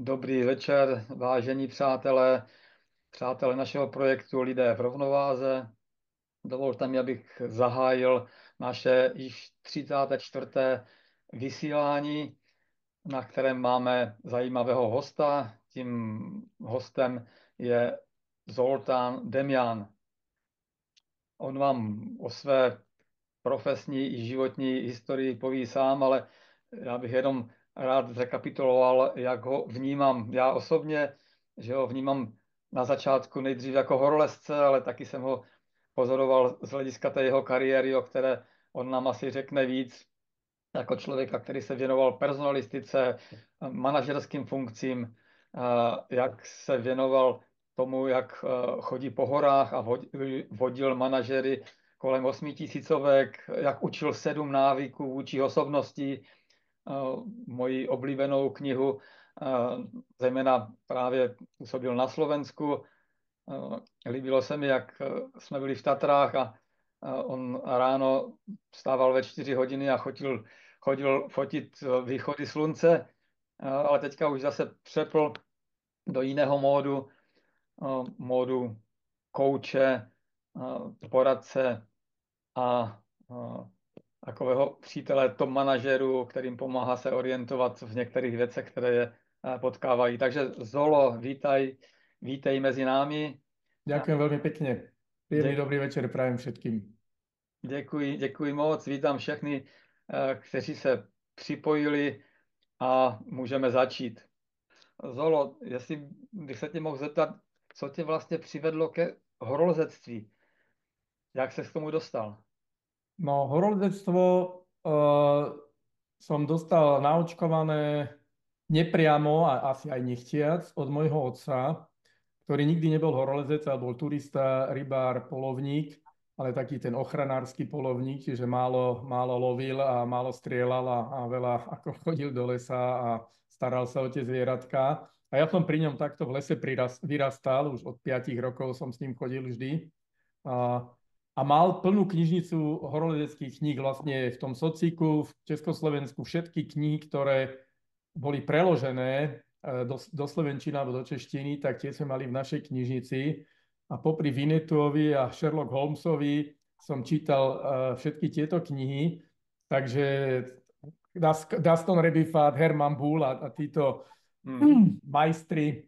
Dobrý večer, vážení přátelé našeho projektu Lidé v rovnováze. Dovolte mi, abych zahájil naše již 34. vysílání, na kterém máme zajímavého hosta. Tím hostem je Zoltán Demjan. On vám o své profesní i životní historii poví sám, ale já bych jenom rád zrekapituloval, jak ho vnímám já osobně, že ho vnímám na začátku nejdřív jako horolezce, ale taky jsem ho pozoroval z hlediska té jeho kariéry, o které on nám asi řekne víc, jako člověka, který se věnoval personalistice, manažerským funkcím, jak se věnoval tomu, jak chodí po horách a vodil manažery kolem 8000, jak učil 7 návyků vůči osobností, moji oblíbenou knihu, zejména právě působil na Slovensku. Líbilo se mi, jak jsme byli v Tatrách a on ráno vstával ve 4 hodiny a chodil fotit východy slunce, ale teďka už zase přepl do jiného módu kouče, poradce a takového přítele top manažeru, kterým pomáhá se orientovat v některých věcech, které je potkávají. Takže Zolo, vítej mezi námi. Ďakujem veľmi pekne. Príjemný dobrý večer prajem všetkým. Děkuji moc, vítám všechny, kteří se připojili a můžeme začít. Zolo, jestli bych se tě mohl zeptat, co tě vlastně přivedlo ke horolezectví? Jak se k tomu dostal? No, horolezectvo som dostal naočkované nepriamo a asi aj nechtiac od môjho otca, ktorý nikdy nebol horolezec, ale bol turista, rybár, polovník, ale taký ten ochranársky polovník, čiže málo lovil a málo strieľal a veľa ako chodil do lesa a staral sa o tie zvieratka. A ja som pri ňom takto v lese vyrastal, už od 5 rokov som s ním chodil vždy. A mal plnú knižnicu horolezeckých kníh vlastne v tom sociku, v Československu, všetky knihy, ktoré boli preložené do slovenčiny alebo do češtiny, tak tie sme mali v našej knižnici. A popri Vinetuovi a Sherlock Holmesovi som čítal všetky tieto knihy. Takže Gaston Rebifat, Herman Bull a títo majstri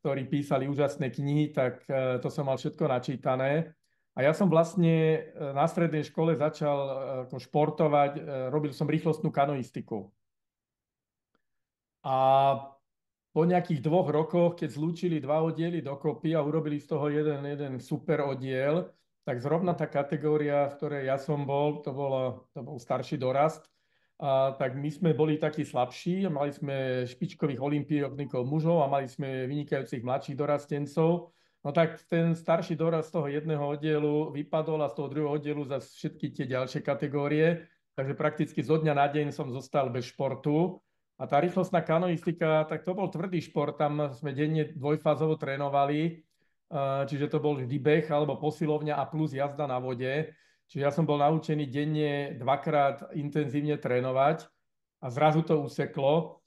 ktorí písali úžasné knihy, tak to som mal všetko načítané. A ja som vlastne na strednej škole začal ako športovať, robil som rýchlostnú kanoistiku. A po nejakých 2 rokoch, keď zlúčili 2 oddiely dokopy a urobili z toho jeden super oddiel, tak zrovna tá kategória, v ktorej ja som bol, to bol starší dorast, tak my sme boli takí slabší a mali sme špičkových olympionikov mužov a mali sme vynikajúcich mladších dorastencov. No tak ten starší dorast z toho jedného oddielu vypadol a z toho druhého oddielu za všetky tie ďalšie kategórie. Takže prakticky zo dňa na deň som zostal bez športu. A tá rýchlostná kanoistika, tak to bol tvrdý šport, tam sme denne dvojfázovo trénovali, čiže to bol vždy beh alebo posilovňa a plus jazda na vode. Čiže ja som bol naučený denne 2-krát intenzívne trénovať a zrazu to useklo.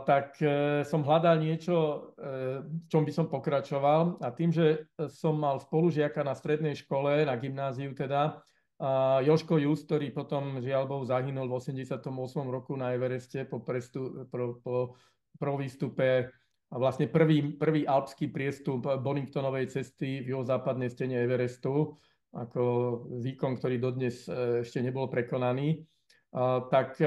Tak som hľadal niečo, v čom by som pokračoval. A tým, že som mal spolužiaka na strednej škole, na gymnáziu teda, Jožko Just, ktorý potom žiaľ Bohu zahynul v 88. roku na Evereste po výstupe a vlastne prvý alpský priestup Boningtonovej cesty v juhozápadnej stene Everestu, ako výkon, ktorý dodnes ešte nebol prekonaný. Tak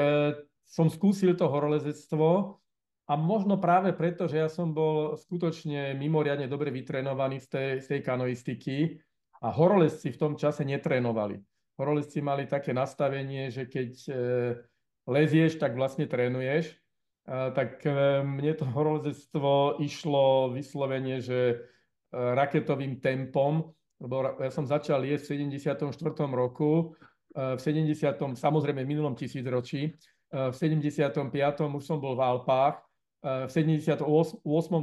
som skúsil to horolezectvo a možno práve preto, že ja som bol skutočne mimoriadne dobre vytrénovaný z tej kanoistiky a horolezci v tom čase netrénovali. Horolezci mali také nastavenie, že keď lezieš, tak vlastne trénuješ. Tak mne to horolezectvo išlo vyslovene, že raketovým tempom, lebo ja som začal jesť v 74. roku, v 70. samozrejme v minulom tisícročí, v 75. už som bol v Alpách, v 78.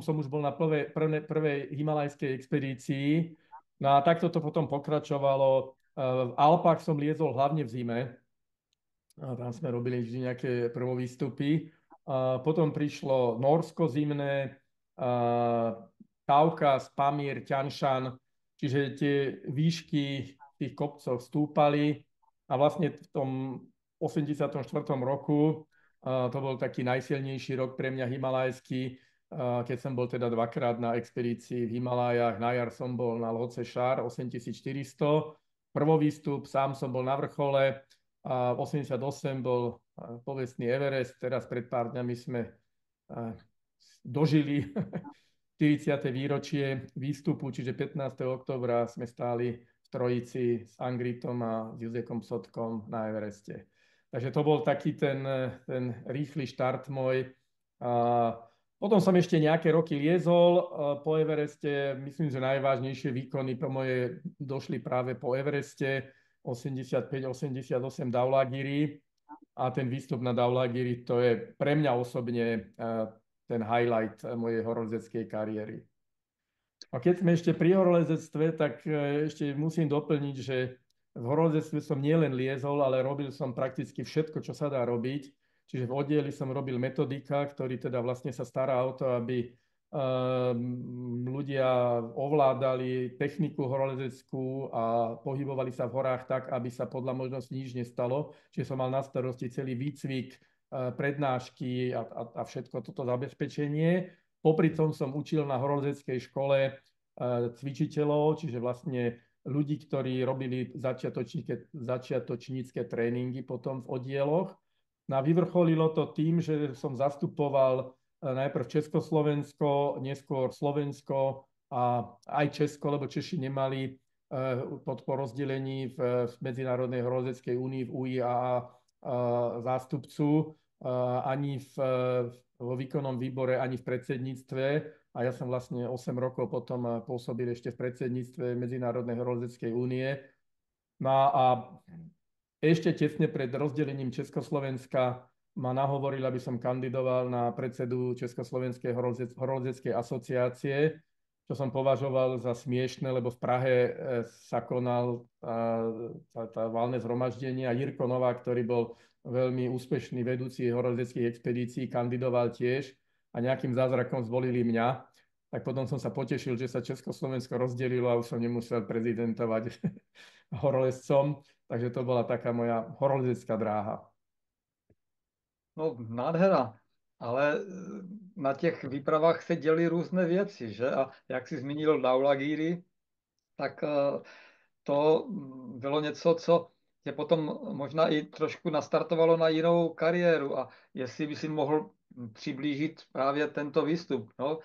som už bol na prvej himalajskej expedícii, no a takto to potom pokračovalo. V Alpách som liezol hlavne v zime, a tam sme robili vždy nejaké prvovýstupy. Potom prišlo Nórsko zimné, Kaukaz, Pamír, Ťanšan, čiže tie výšky v tých kopcoch stúpali a vlastne v tom 84. roku to bol taký najsilnejší rok pre mňa himalajský, keď som bol teda dvakrát na expedícii v Himalájach. Na jar som bol na Lhotse Šar 8400, prvovýstup, sám som bol na vrchole, a v 88 bol povestný Everest, teraz pred pár dňami sme dožili 40. výročie výstupu, čiže 15. októbra sme stáli v trojici s Angritom a s Juzekom Sotkom na Evereste. Takže to bol taký ten rýchly štart môj. Potom som ešte nejaké roky liezol po Evereste. Myslím, že najvážnejšie výkony po moje došli práve po Evereste. 85-88 Dhaulagiri a ten výstup na Dhaulagiri, to je pre mňa osobne ten highlight mojej horolezeckej kariéry. A keď sme ešte pri horolezectve, tak ešte musím doplniť, že v horolezectve som nielen liezol, ale robil som prakticky všetko, čo sa dá robiť. Čiže v oddieli som robil metodika, ktorý teda vlastne sa stará o to, aby ľudia ovládali techniku horolezeckú a pohybovali sa v horách tak, aby sa podľa možnosti nič nestalo. Čiže som mal na starosti celý výcvik, prednášky a všetko toto zabezpečenie. Popri tom som učil na horolezeckej škole cvičiteľov, čiže vlastne ľudí, ktorí robili začiatočnícke tréningy potom v oddieloch. No a vyvrcholilo to tým, že som zastupoval najprv Československo, neskôr Slovensko a aj Česko, lebo Češi nemali po rozdelení v Medzinárodnej horolezeckej únii, v UIA zástupcu ani vo výkonnom výbore, ani v predsedníctve. A ja som vlastne 8 rokov potom pôsobil ešte v predsedníctve Medzinárodnej horolezeckej únie. No a ešte tesne pred rozdelením Československa ma nahovoril, aby som kandidoval na predsedu Československej horolezeckej asociácie, čo som považoval za smiešne, lebo v Prahe sa konal tá valné zhromaždenie a Jirko Novák, ktorý bol veľmi úspešný vedúci horolezeckých expedícií, kandidoval tiež a nejakým zázrakom zvolili mňa. Tak potom som sa potešil, že sa Československo rozdelilo a už som nemusel prezidentovať horolezcom. Takže to bola taká moja horolezecká dráha. No, nádhera. Ale na těch výpravách se děly různé věci, že? A jak jsi zmínil Dhaulagiri, tak to bylo něco, co tě potom možná i trošku nastartovalo na jinou kariéru. A jestli by si mohl přiblížit právě tento výstup, no?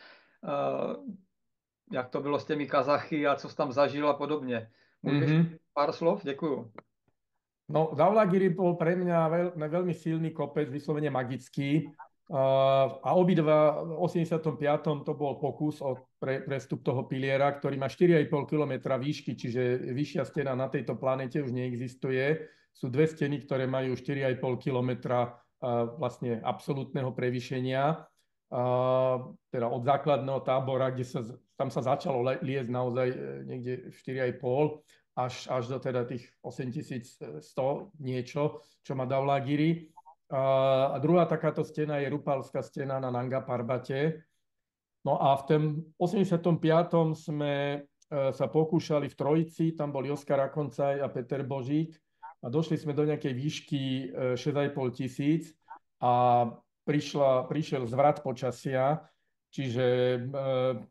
Jak to bylo s těmi Kazachy a co jsi tam zažil a podobně. Můžeš pár slov? Děkuju. No, Dhaulagiri bol pre mňa veľmi silný kopec, vyslovene magický. A obidva v 85. to bol pokus o prestup toho piliera, ktorý má 4,5 km výšky, čiže vyššia stena na tejto planete už neexistuje. Sú dve steny, ktoré majú 4,5 km vlastne absolútneho prevýšenia. Teda od základného tábora, tam sa začalo liesť naozaj niekde 4,5 až do teda tých 8100 niečo, čo má Dhaulagiri. A druhá takáto stena je Rupalská stena na Nanga Parbate. No a v tom 85. sme sa pokúšali v trojici, tam bol Oskar Rakoncaj a Peter Božík a došli sme do nejakej výšky 6,5 tisíc a prišiel zvrat počasia, čiže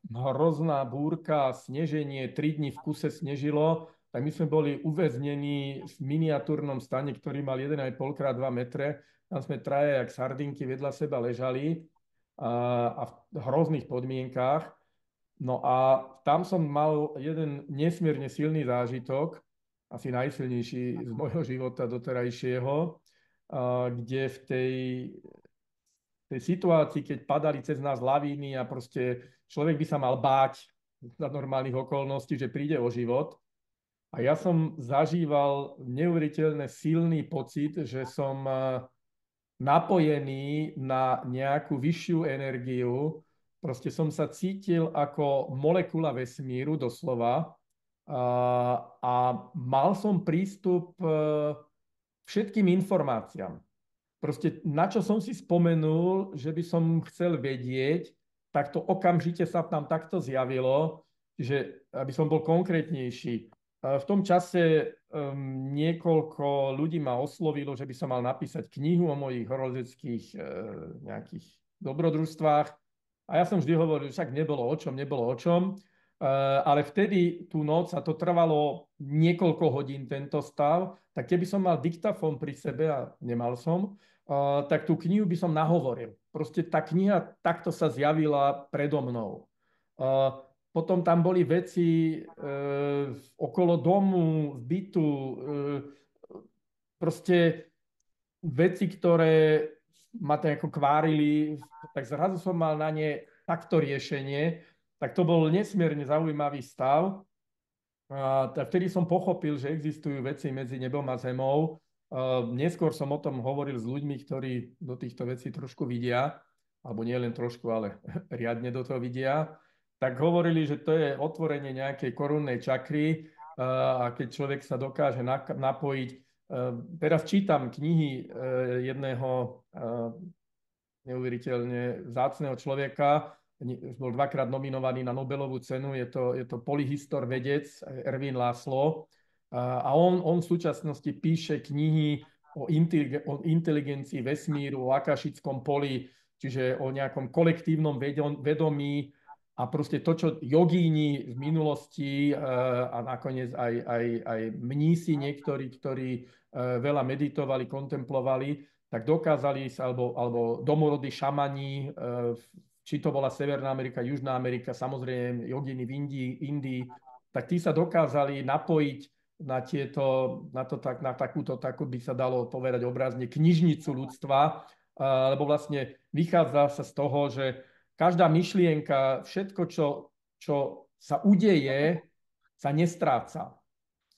hrozná búrka, sneženie, 3 dní v kuse snežilo, tak my sme boli uväznení v miniatúrnom stane, ktorý mal 1,5 x 2 metre. Tam sme traje jak sardinky vedľa seba ležali a v hrozných podmienkách. No a tam som mal jeden nesmierne silný zážitok, asi najsilnejší z môjho života doterajšieho, kde v tej situácii, keď padali cez nás lavíny a proste človek by sa mal báť za normálnych okolností, že príde o život. A ja som zažíval neuveriteľne silný pocit, že som napojený na nejakú vyššiu energiu. Proste som sa cítil ako molekula vesmíru doslova a mal som prístup všetkým informáciám. proste na čo som si spomenul, že by som chcel vedieť, tak to okamžite sa tam takto zjavilo, že aby som bol konkrétnejší. V tom čase niekoľko ľudí ma oslovilo, že by som mal napísať knihu o mojich horolezeckých nejakých dobrodružstvách. A ja som vždy hovoril, že však nebolo o čom. Ale vtedy tú noc, a to trvalo niekoľko hodín tento stav, tak keby som mal diktafón pri sebe, a nemal som, tak tú knihu by som nahovoril. Proste tá kniha takto sa zjavila predo mnou. Potom tam boli veci okolo domu, v bytu, proste veci, ktoré ma to ako kvárili, tak zrazu som mal na ne takto riešenie, tak to bol nesmierne zaujímavý stav. Tak vtedy som pochopil, že existujú veci medzi nebom a zemou. Neskôr som o tom hovoril s ľuďmi, ktorí do týchto vecí trošku vidia, alebo nie len trošku, ale riadne do toho vidia. Tak hovorili, že to je otvorenie nejakej korunnej čakry a keď človek sa dokáže napojiť. Teraz čítam knihy jedného neuveriteľne vzácneho človeka, bol dvakrát nominovaný na Nobelovú cenu, je to polyhistor vedec Ervin Laszlo a on v súčasnosti píše knihy o inteligencii vesmíru, o akašickom poli, čiže o nejakom kolektívnom vedomí a proste to, čo jogíni v minulosti a nakoniec aj mnísi niektorí, ktorí veľa meditovali, kontemplovali, tak dokázali sa, alebo domorodí šamani, či to bola Severná Amerika, Južná Amerika, samozrejme jogíni v Indii, tak tí sa dokázali napojiť na takúto, tak by sa dalo povedať obrazne, knižnicu ľudstva, lebo vlastne vychádza sa z toho, že každá myšlienka, všetko, čo sa udeje, sa nestráca.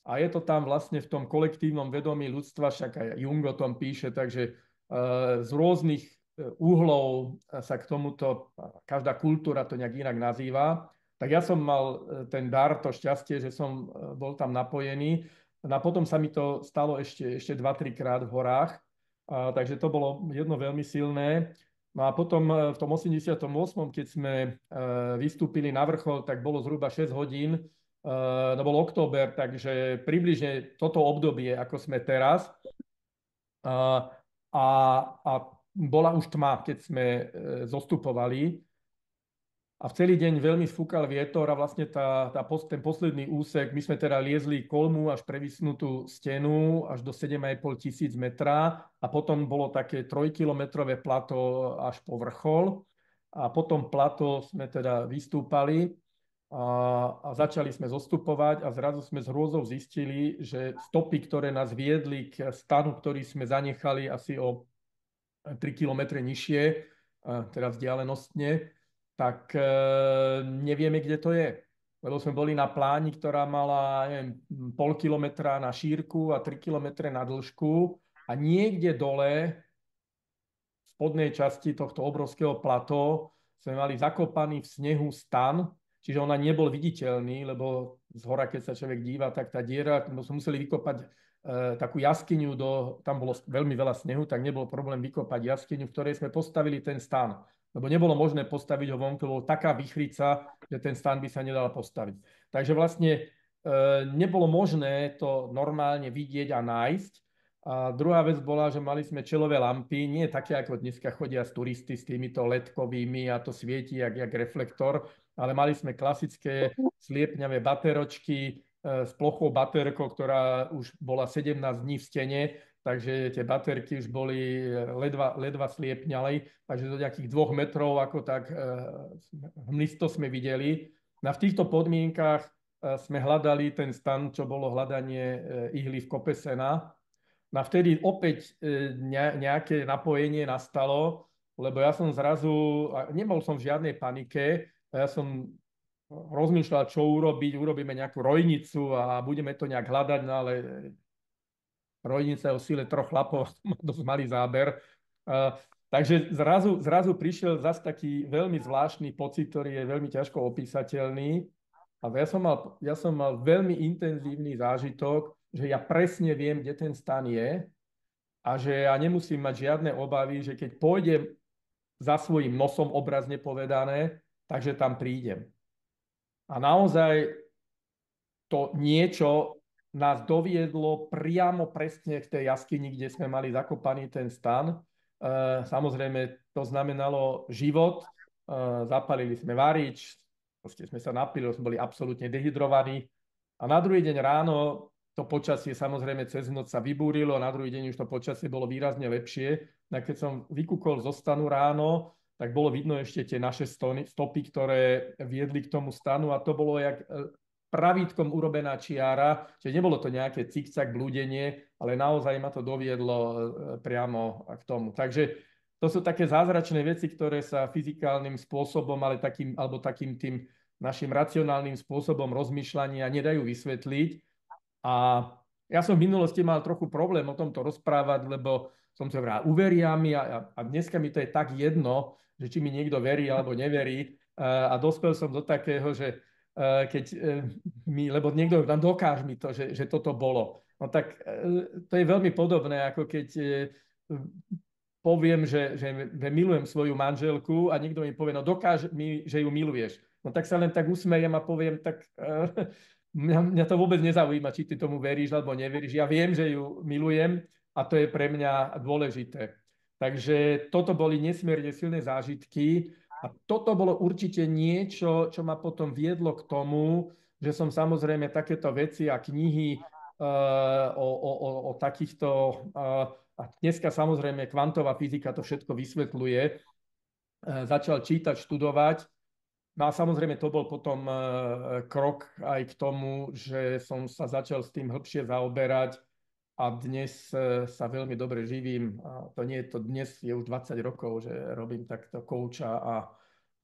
A je to tam vlastne v tom kolektívnom vedomí ľudstva, však aj Jung o tom píše, takže z rôznych uhlov sa k tomuto, každá kultúra to nejak inak nazýva. Tak ja som mal ten dar, to šťastie, že som bol tam napojený. A potom sa mi to stalo ešte 2-3 krát v horách. Takže to bolo jedno veľmi silné. No a potom v tom 88., keď sme vystúpili na vrchol, tak bolo zhruba 6 hodín. To bol október, takže približne toto obdobie, ako sme teraz. A bola už tma, keď sme zostupovali. A v celý deň veľmi fúkal vietor a vlastne ten posledný úsek, my sme teda liezli kolmu až previsnutú stenu až do 7,5 tisíc metra a potom bolo také 3-kilometrové plato až po vrchol a potom plato sme teda vystúpali a začali sme zostupovať a zrazu sme s hrôzou zistili, že stopy, ktoré nás viedli k stanu, ktorý sme zanechali asi o 3 kilometre nižšie, teda vzdialenostne, tak nevieme, kde to je. Lebo sme boli na pláni, ktorá mala, neviem, 0,5 kilometra na šírku a 3 kilometre na dĺžku a niekde dole v spodnej časti tohto obrovského plato sme mali zakopaný v snehu stan, čiže ona nebol viditeľný, lebo z hora, keď sa človek díva, tak tá diera, sme museli vykopať takú jaskyňu, tam bolo veľmi veľa snehu, tak nebol problém vykopať jaskyňu, v ktorej sme postavili ten stan. Lebo nebolo možné postaviť ho vonku, bolo taká vychrica, že ten stan by sa nedal postaviť. Takže vlastne nebolo možné to normálne vidieť a nájsť. A druhá vec bola, že mali sme čelové lampy, nie také, ako dneska chodia turisty s týmito ledkovými a to svieti jak reflektor, ale mali sme klasické sliepňavé bateročky s plochou baterkou, ktorá už bola 17 dní v stene, takže tie baterky už boli ledva sliepňali, takže do nejakých 2 metrov, ako tak hmlisto sme videli. A v týchto podmienkách sme hľadali ten stan, čo bolo hľadanie ihly v kope sena. A vtedy opäť nejaké napojenie nastalo, lebo ja som zrazu, nebol som v žiadnej panike, ja som rozmýšľal, čo urobiť, urobíme nejakú rojnicu a budeme to nejak hľadať, no ale rojnica o síle 3 chlapov, dosť malý záber. Takže zrazu prišiel zase taký veľmi zvláštny pocit, ktorý je veľmi ťažko opísateľný. A ja som mal veľmi intenzívny zážitok, že ja presne viem, kde ten stan je a že ja nemusím mať žiadne obavy, že keď pôjdem za svojím nosom, obrazne povedané, takže tam prídem. A naozaj to niečo nás doviedlo priamo presne k tej jaskyni, kde sme mali zakopaný ten stan. Samozrejme, to znamenalo život. Zapalili sme varič, proste sme sa napili, sme boli absolútne dehydrovaní. A na druhý deň ráno to počasie samozrejme cez noc sa vybúrilo, a na druhý deň už to počasie bolo výrazne lepšie. A keď som vykúkol zo stanu ráno, tak bolo vidno ešte tie naše stopy, ktoré viedli k tomu stanu, a to bolo jak pravítkom urobená čiara, že nebolo to nejaké cikcak blúdenie, ale naozaj ma to doviedlo priamo k tomu. Takže to sú také zázračné veci, ktoré sa fyzikálnym spôsobom, ale takým tým našim racionálnym spôsobom rozmýšľania nedajú vysvetliť. A ja som v minulosti mal trochu problém o tomto rozprávať, lebo som sa vral, uveria mi, a dneska mi to je tak jedno, že či mi niekto verí alebo neverí. A dospel som do takého, že keď lebo niekto nám dokáže mi to, že toto bolo. No tak to je veľmi podobné, ako keď poviem, že milujem svoju manželku a niekto mi povie, no dokáž mi, že ju miluješ. No tak sa len tak usmejem a poviem, tak mňa to vôbec nezaujíma, či ty tomu veríš alebo neveríš. Ja viem, že ju milujem a to je pre mňa dôležité. Takže toto boli nesmierne silné zážitky. A toto bolo určite niečo, čo ma potom viedlo k tomu, že som samozrejme takéto veci a knihy o takýchto... A dneska samozrejme kvantová fyzika to všetko vysvetľuje. Začal čítať, študovať. No a samozrejme to bol potom krok aj k tomu, že som sa začal s tým hĺbšie zaoberať a dnes sa veľmi dobre živím. A to nie je to dnes, je už 20 rokov, že robím takto kouča a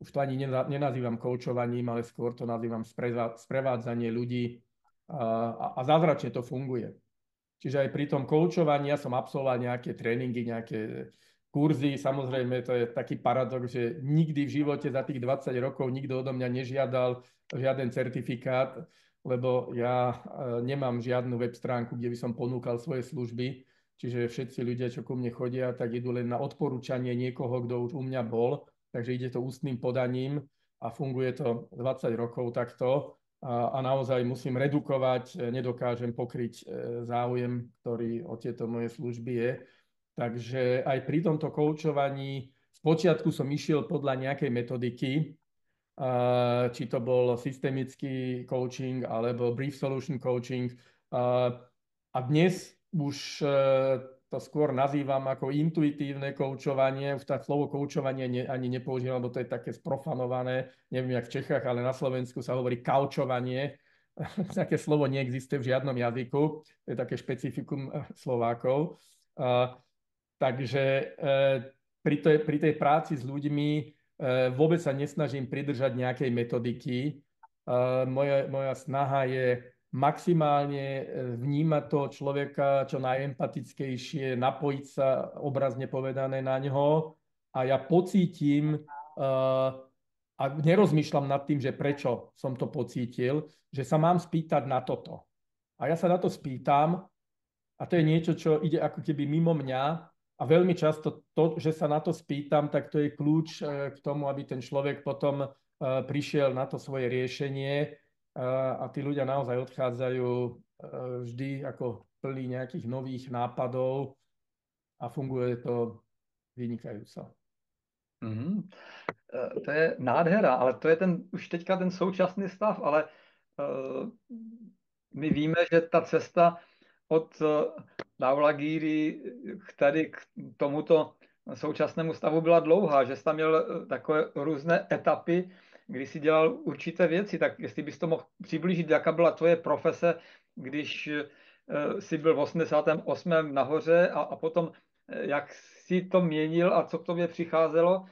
už to ani nenazývam koučovaním, ale skôr to nazývam sprevádzanie ľudí a zázračne to funguje. Čiže aj pri tom koučovaní ja som absolvoval nejaké tréningy, nejaké kurzy. Samozrejme, to je taký paradox, že nikdy v živote za tých 20 rokov nikto odo mňa nežiadal žiaden certifikát, lebo ja nemám žiadnu web stránku, kde by som ponúkal svoje služby. Čiže všetci ľudia, čo ku mne chodia, tak idú len na odporúčanie niekoho, kto už u mňa bol. Takže ide to ústnym podaním a funguje to 20 rokov takto. A naozaj musím redukovať, nedokážem pokryť záujem, ktorý o tieto moje služby je. Takže aj pri tomto koučovaní spočiatku som išiel podľa nejakej metodiky, či to bol systemický coaching alebo brief solution coaching. A dnes už to skôr nazývam ako intuitívne koučovanie. Už tak slovo koučovanie ani nepoužívam, lebo to je také sprofanované. Neviem, jak v Čechách, ale na Slovensku sa hovorí kaučovanie. Také slovo neexistuje v žiadnom jazyku. To je také špecifikum Slovákov. Takže pri tej práci s ľuďmi vôbec sa nesnažím pridržať nejakej metodiky. Moja snaha je maximálne vnímať toho človeka čo najempatickejšie, napojiť sa obrazne povedané na ňo a ja pocítim a nerozmýšľam nad tým, že prečo som to pocítil, že sa mám spýtať na toto. A ja sa na to spýtam a to je niečo, čo ide ako keby mimo mňa. A veľmi často to, že sa na to spýtam, tak to je kľúč k tomu, aby ten človek potom prišiel na to svoje riešenie a tí ľudia naozaj odchádzajú vždy ako plní nejakých nových nápadov a funguje to vynikajúco. Mm-hmm. To je nádhera, ale to je už teďka ten současný stav, ale my víme, že ta cesta od Dhaulagiri k tomuto současnému stavu byla dlouhá, že jsi tam měl takové různé etapy, kdy jsi dělal určité věci, tak jestli bys to mohl přiblížit, jaká byla tvoje profese, když jsi byl v 88. nahoře a potom jak jsi to měnil a co k tobě přicházelo,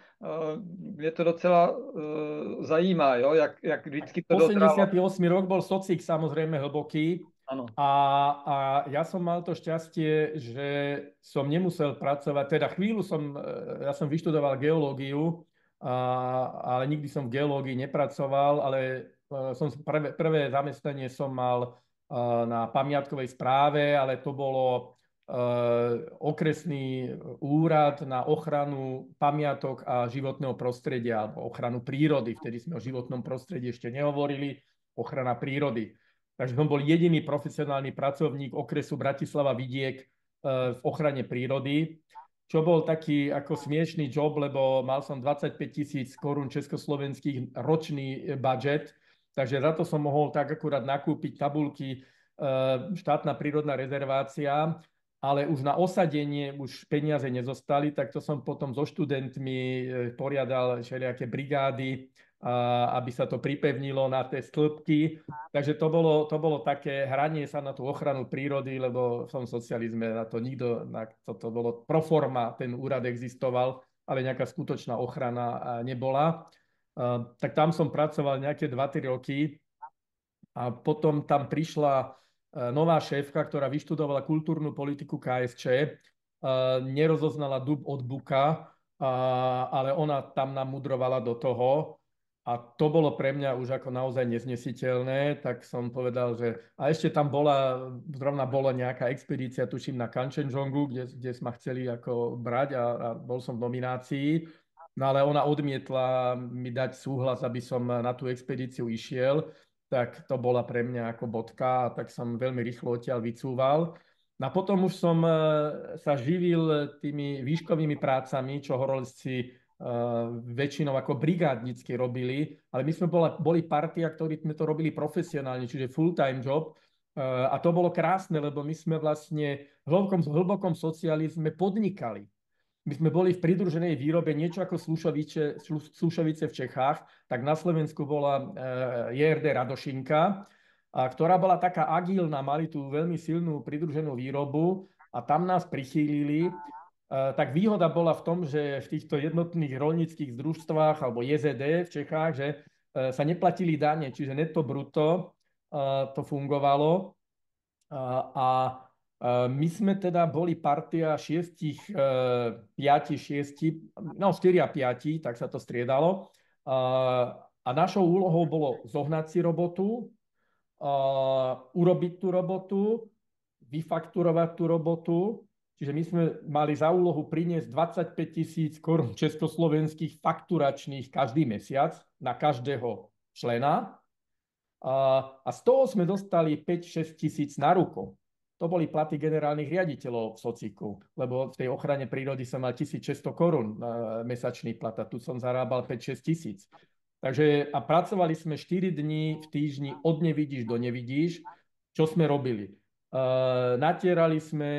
mě to docela zajímá, jo? Jak vždycky to dozrálo. 88. rok bol socik samozrejme hlboký. Ano. A ja som mal to šťastie, že som nemusel pracovať, teda ja som vyštudoval geológiu, ale nikdy som v geológii nepracoval, ale prvé zamestnanie som mal na pamiatkovej správe, ale to bolo okresný úrad na ochranu pamiatok a životného prostredia alebo ochranu prírody. Vtedy sme o životnom prostredí ešte nehovorili, ochrana prírody. Takže som bol jediný profesionálny pracovník okresu Bratislava Vidiek v ochrane prírody, čo bol taký ako smiešný job, lebo mal som 25 000 korún československých ročný budget, takže za to som mohol tak akurát nakúpiť tabulky štátna prírodná rezervácia, ale už na osadenie už peniaze nezostali, tak to som potom so študentmi poriadal všelijaké brigády, aby sa to pripevnilo na tie stĺpky. Takže to bolo také hranie sa na tú ochranu prírody, lebo v tom socializme na to nikto, to bolo pro forma, ten úrad existoval, ale nejaká skutočná ochrana nebola. Tak tam som pracoval nejaké 2-3 roky a potom tam prišla nová šéfka, ktorá vyštudovala kultúrnu politiku KSČ, nerozoznala dub od buka, ale ona tam namudrovala do toho. A to bolo pre mňa už ako naozaj neznesiteľné, tak som povedal, že... A ešte tam zrovna bola nejaká expedícia, tuším, na Kanchenjungu, kde ma chceli ako brať a bol som v nominácii. No ale ona odmietla mi dať súhlas, aby som na tú expedíciu išiel, tak to bola pre mňa ako bodka a tak som veľmi rýchlo odtiaľ vycúval. No a potom už som sa živil tými výškovými prácami, čo horolezci väčšinou ako brigádnicky robili, ale my sme boli partia, ktorí sme to robili profesionálne, čiže full-time job. A to bolo krásne, lebo my sme vlastne v hlbokom socializme podnikali. My sme boli v pridruženej výrobe niečo ako Slušovice v Čechách, tak na Slovensku bola JRD Radošinka, ktorá bola taká agílna, mali tú veľmi silnú pridruženú výrobu a tam nás prichýlili. Tak výhoda bola v tom, že v týchto jednotných roľníckych družstvách alebo JZD v Čechách, že sa neplatili dane, čiže netto brutto to fungovalo. A my sme teda boli partia 4 a 5, tak sa to striedalo. A našou úlohou bolo zohnať si robotu, urobiť tú robotu, vyfakturovať tú robotu. Čiže my sme mali za úlohu priniesť 25 000 korún československých fakturačných každý mesiac na každého člena. A z toho sme dostali 5-6 tisíc na ruku. To boli platy generálnych riaditeľov v Sociku, lebo v tej ochrane prírody som mal 1600 korún mesačný plat a tu som zarábal 5-6 tisíc. Takže a pracovali sme 4 dní v týždni od nevidíš do nevidíš. Čo sme robili? Natierali sme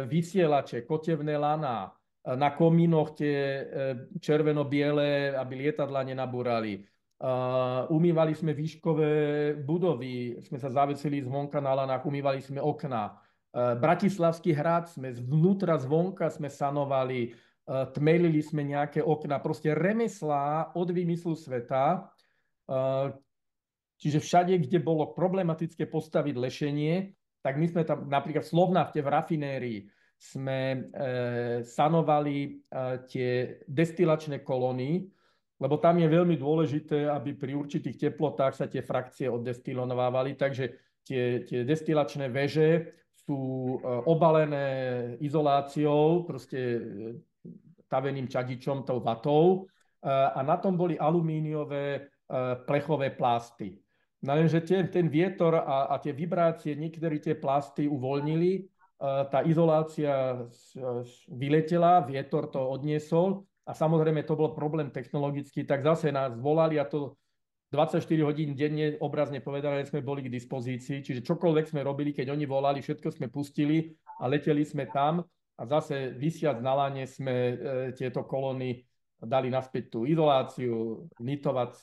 vysielače, kotevné laná, na komínoch tie červeno-biele, aby lietadlá nenabúrali. Umývali sme výškové budovy, sme sa zavesili zvonka na lanách, umývali sme okná. Bratislavský hrad sme zvnútra, zvonka sme sanovali, tmelili sme nejaké okná, proste remeslá od výmyslu sveta. Čiže všade, kde bolo problematické postaviť lešenie, tak my sme tam napríklad v Slovnafte v rafinérii sme sanovali tie destilačné kolóny, lebo tam je veľmi dôležité, aby pri určitých teplotách sa tie frakcie oddestilovávali, takže tie destilačné veže sú obalené izoláciou, proste taveným čadičom, tou vatou a na tom boli alumíniové plechové plasty. No lenže ten vietor a tie vibrácie, niektoré tie plasty uvoľnili, tá izolácia vyletela, vietor to odniesol a samozrejme to bol problém technologický, tak zase nás volali a to 24 hodín denne, obrazne povedané, sme boli k dispozícii, čiže čokoľvek sme robili, keď oni volali, všetko sme pustili a leteli sme tam a zase visiac na lane sme tieto kolóny dali naspäť tú izoláciu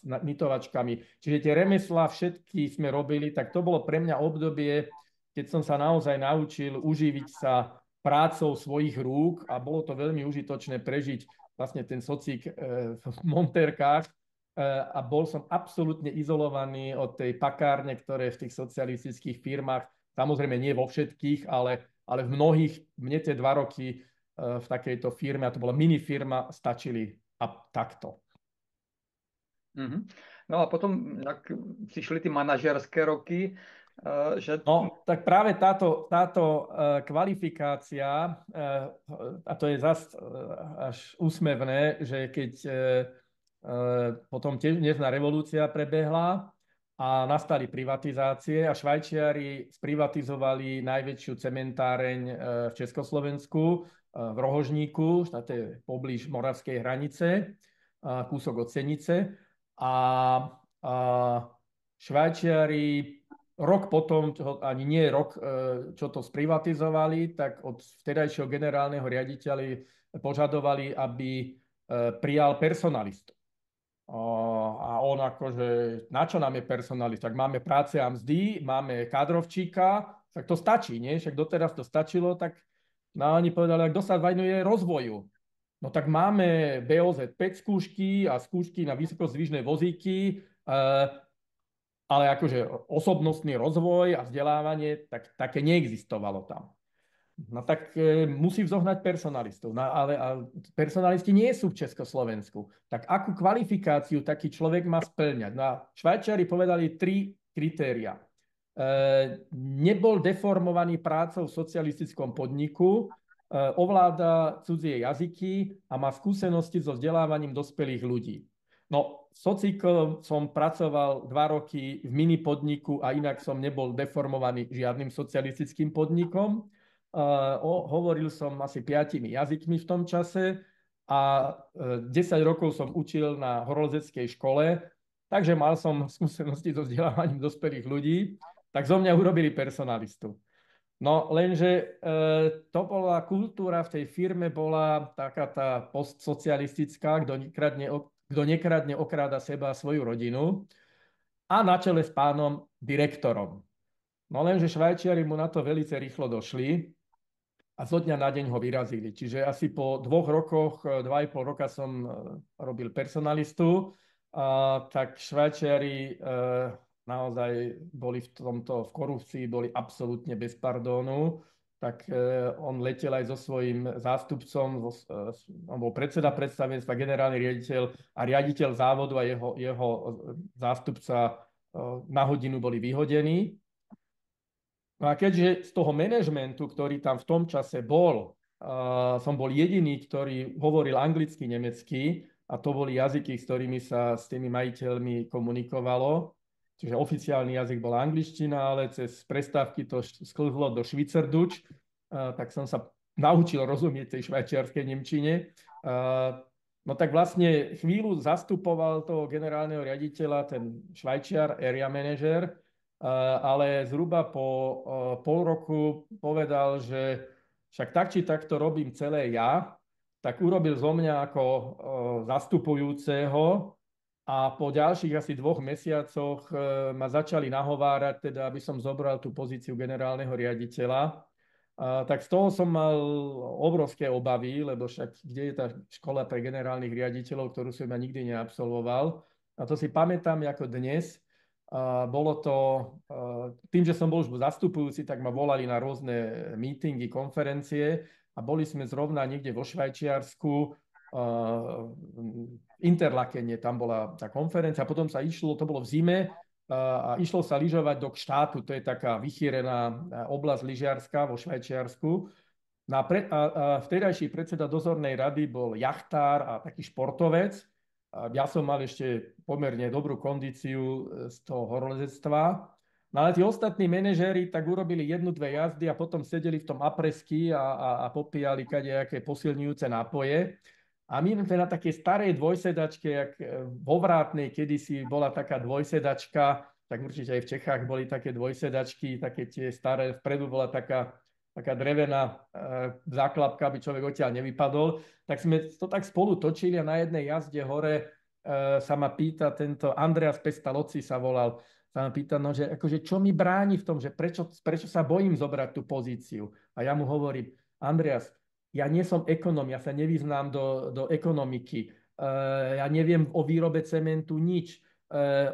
nitovačkami. Čiže tie remeslá všetky sme robili, tak to bolo pre mňa obdobie, keď som sa naozaj naučil uživiť sa prácou svojich rúk a bolo to veľmi užitočné prežiť vlastne ten socik v montérkách a bol som absolútne izolovaný od tej pakárne, ktoré v tých socialistických firmách, samozrejme nie vo všetkých, ale v mnohých, mne tie 2 roky v takejto firme, a to bola minifirma, stačili a takto. No a potom, jak přišly ty manažerské roky, že No, tak práve táto kvalifikácia, a to je zase až úsmevné, že keď potom tiež dnesná revolúcia prebehla a nastali privatizácie a Švajčiari sprivatizovali najväčšiu cementáreň v Československu, v Rohožníku, to je poblíž Moravskej hranice, kúsok od Senice. A Švajčiari rok potom, ani nie rok, čo to sprivatizovali, tak od vtedajšieho generálneho riaditeľa požadovali, aby prijal personalistu. A on akože, na čo nám je personalista? Tak máme práce a mzdy, máme kádrovčíka, tak to stačí, nie? Však doteraz to stačilo, tak no, oni povedali, kto sa venuje rozvoju. No tak máme BOZ 5 skúšky a skúšky na vysokozdvižné vozíky, ale akože osobnostný rozvoj a vzdelávanie, tak také neexistovalo tam. No tak musí vzohnať personalistov. No, ale personalisti nie sú v Československu. Tak akú kvalifikáciu taký človek má splňať? No a Švajčiari povedali 3 kritéria. Nebol deformovaný prácou v socialistickom podniku, ovláda cudzie jazyky a má skúsenosti so vzdelávaním dospelých ľudí. No, v Sociku som pracoval 2 roky v mini podniku a inak som nebol deformovaný žiadnym socialistickým podnikom. Hovoril som asi 5 jazykmi v tom čase a 10 rokov som učil na horolezeckej škole, takže mal som skúsenosti so vzdelávaním dospelých ľudí, tak zo mňa urobili personalistu. No lenže to bola kultúra v tej firme, bola taká tá postsocialistická, kto nekradne, okráda seba a svoju rodinu, a na čele s pánom direktorom. No lenže Švajčiari mu na to veľmi rýchlo došli a zo dňa na deň ho vyrazili. Čiže asi po 2 rokoch, 2,5 roka som robil personalistu, tak Švajčiari naozaj boli v korupcii, boli absolútne bez pardónu. Tak on letel aj so svojím zástupcom, on bol predseda predstavenstva, generálny riaditeľ a riaditeľ závodu a jeho zástupca na hodinu boli vyhodení. No a keďže z toho manažmentu, ktorý tam v tom čase bol, som bol jediný, ktorý hovoril anglicky, nemecky, a to boli jazyky, s ktorými sa s tými majiteľmi komunikovalo. Čiže oficiálny jazyk bola angličtina, ale cez prestávky to sklzlo do švýcarduč, tak som sa naučil rozumieť tej švajčiarskej nemčine. No tak vlastne chvíľu zastupoval toho generálneho riaditeľa ten Švajčiar, area manager, ale zhruba po pol roku povedal, že však tak či tak to robím celé ja, tak urobil zo mňa ako zastupujúceho a po ďalších asi 2 mesiacoch ma začali nahovárať, teda aby som zobral tú pozíciu generálneho riaditeľa. Tak z toho som mal obrovské obavy, lebo však kde je tá škola pre generálnych riaditeľov, ktorú som ja nikdy neabsolvoval. A to si pamätám ako dnes. Bolo to, tým, že som bol už zastupujúci, tak ma volali na rôzne meetingy, konferencie a boli sme zrovna niekde vo Švajčiarsku, Interlakene, tam bola tá konferencia, potom sa išlo, to bolo v zime, a išlo sa lyžovať do Gštátu, to je taká vychýrená oblasť lyžiarska vo Švajčiarsku. No a vtedajší predseda dozornej rady bol jachtár a taký športovec. Ja som mal ešte pomerne dobrú kondíciu z toho horolezectva. No ale tí ostatní manažéri tak urobili 1-2 jazdy a potom sedeli v tom apresky a popíjali kadejaké posilňujúce nápoje. A my na takej starej dvojsedačke, jak vo Vrátnej kedysi bola taká dvojsedačka, tak určite aj v Čechách boli také dvojsedačky, také tie staré, vpredu bola taká drevená záklapka, aby človek odtiaľ nevypadol. Tak sme to tak spolu točili a na jednej jazde hore sa ma pýta tento Andreas Pestalozzi sa volal, sa ma pýta, no, že akože čo mi bráni v tom, že prečo sa bojím zobrať tú pozíciu. A ja mu hovorím, Andreas, ja nie som ekonóm, ja sa nevyznám do ekonomiky. Ja neviem o výrobe cementu nič.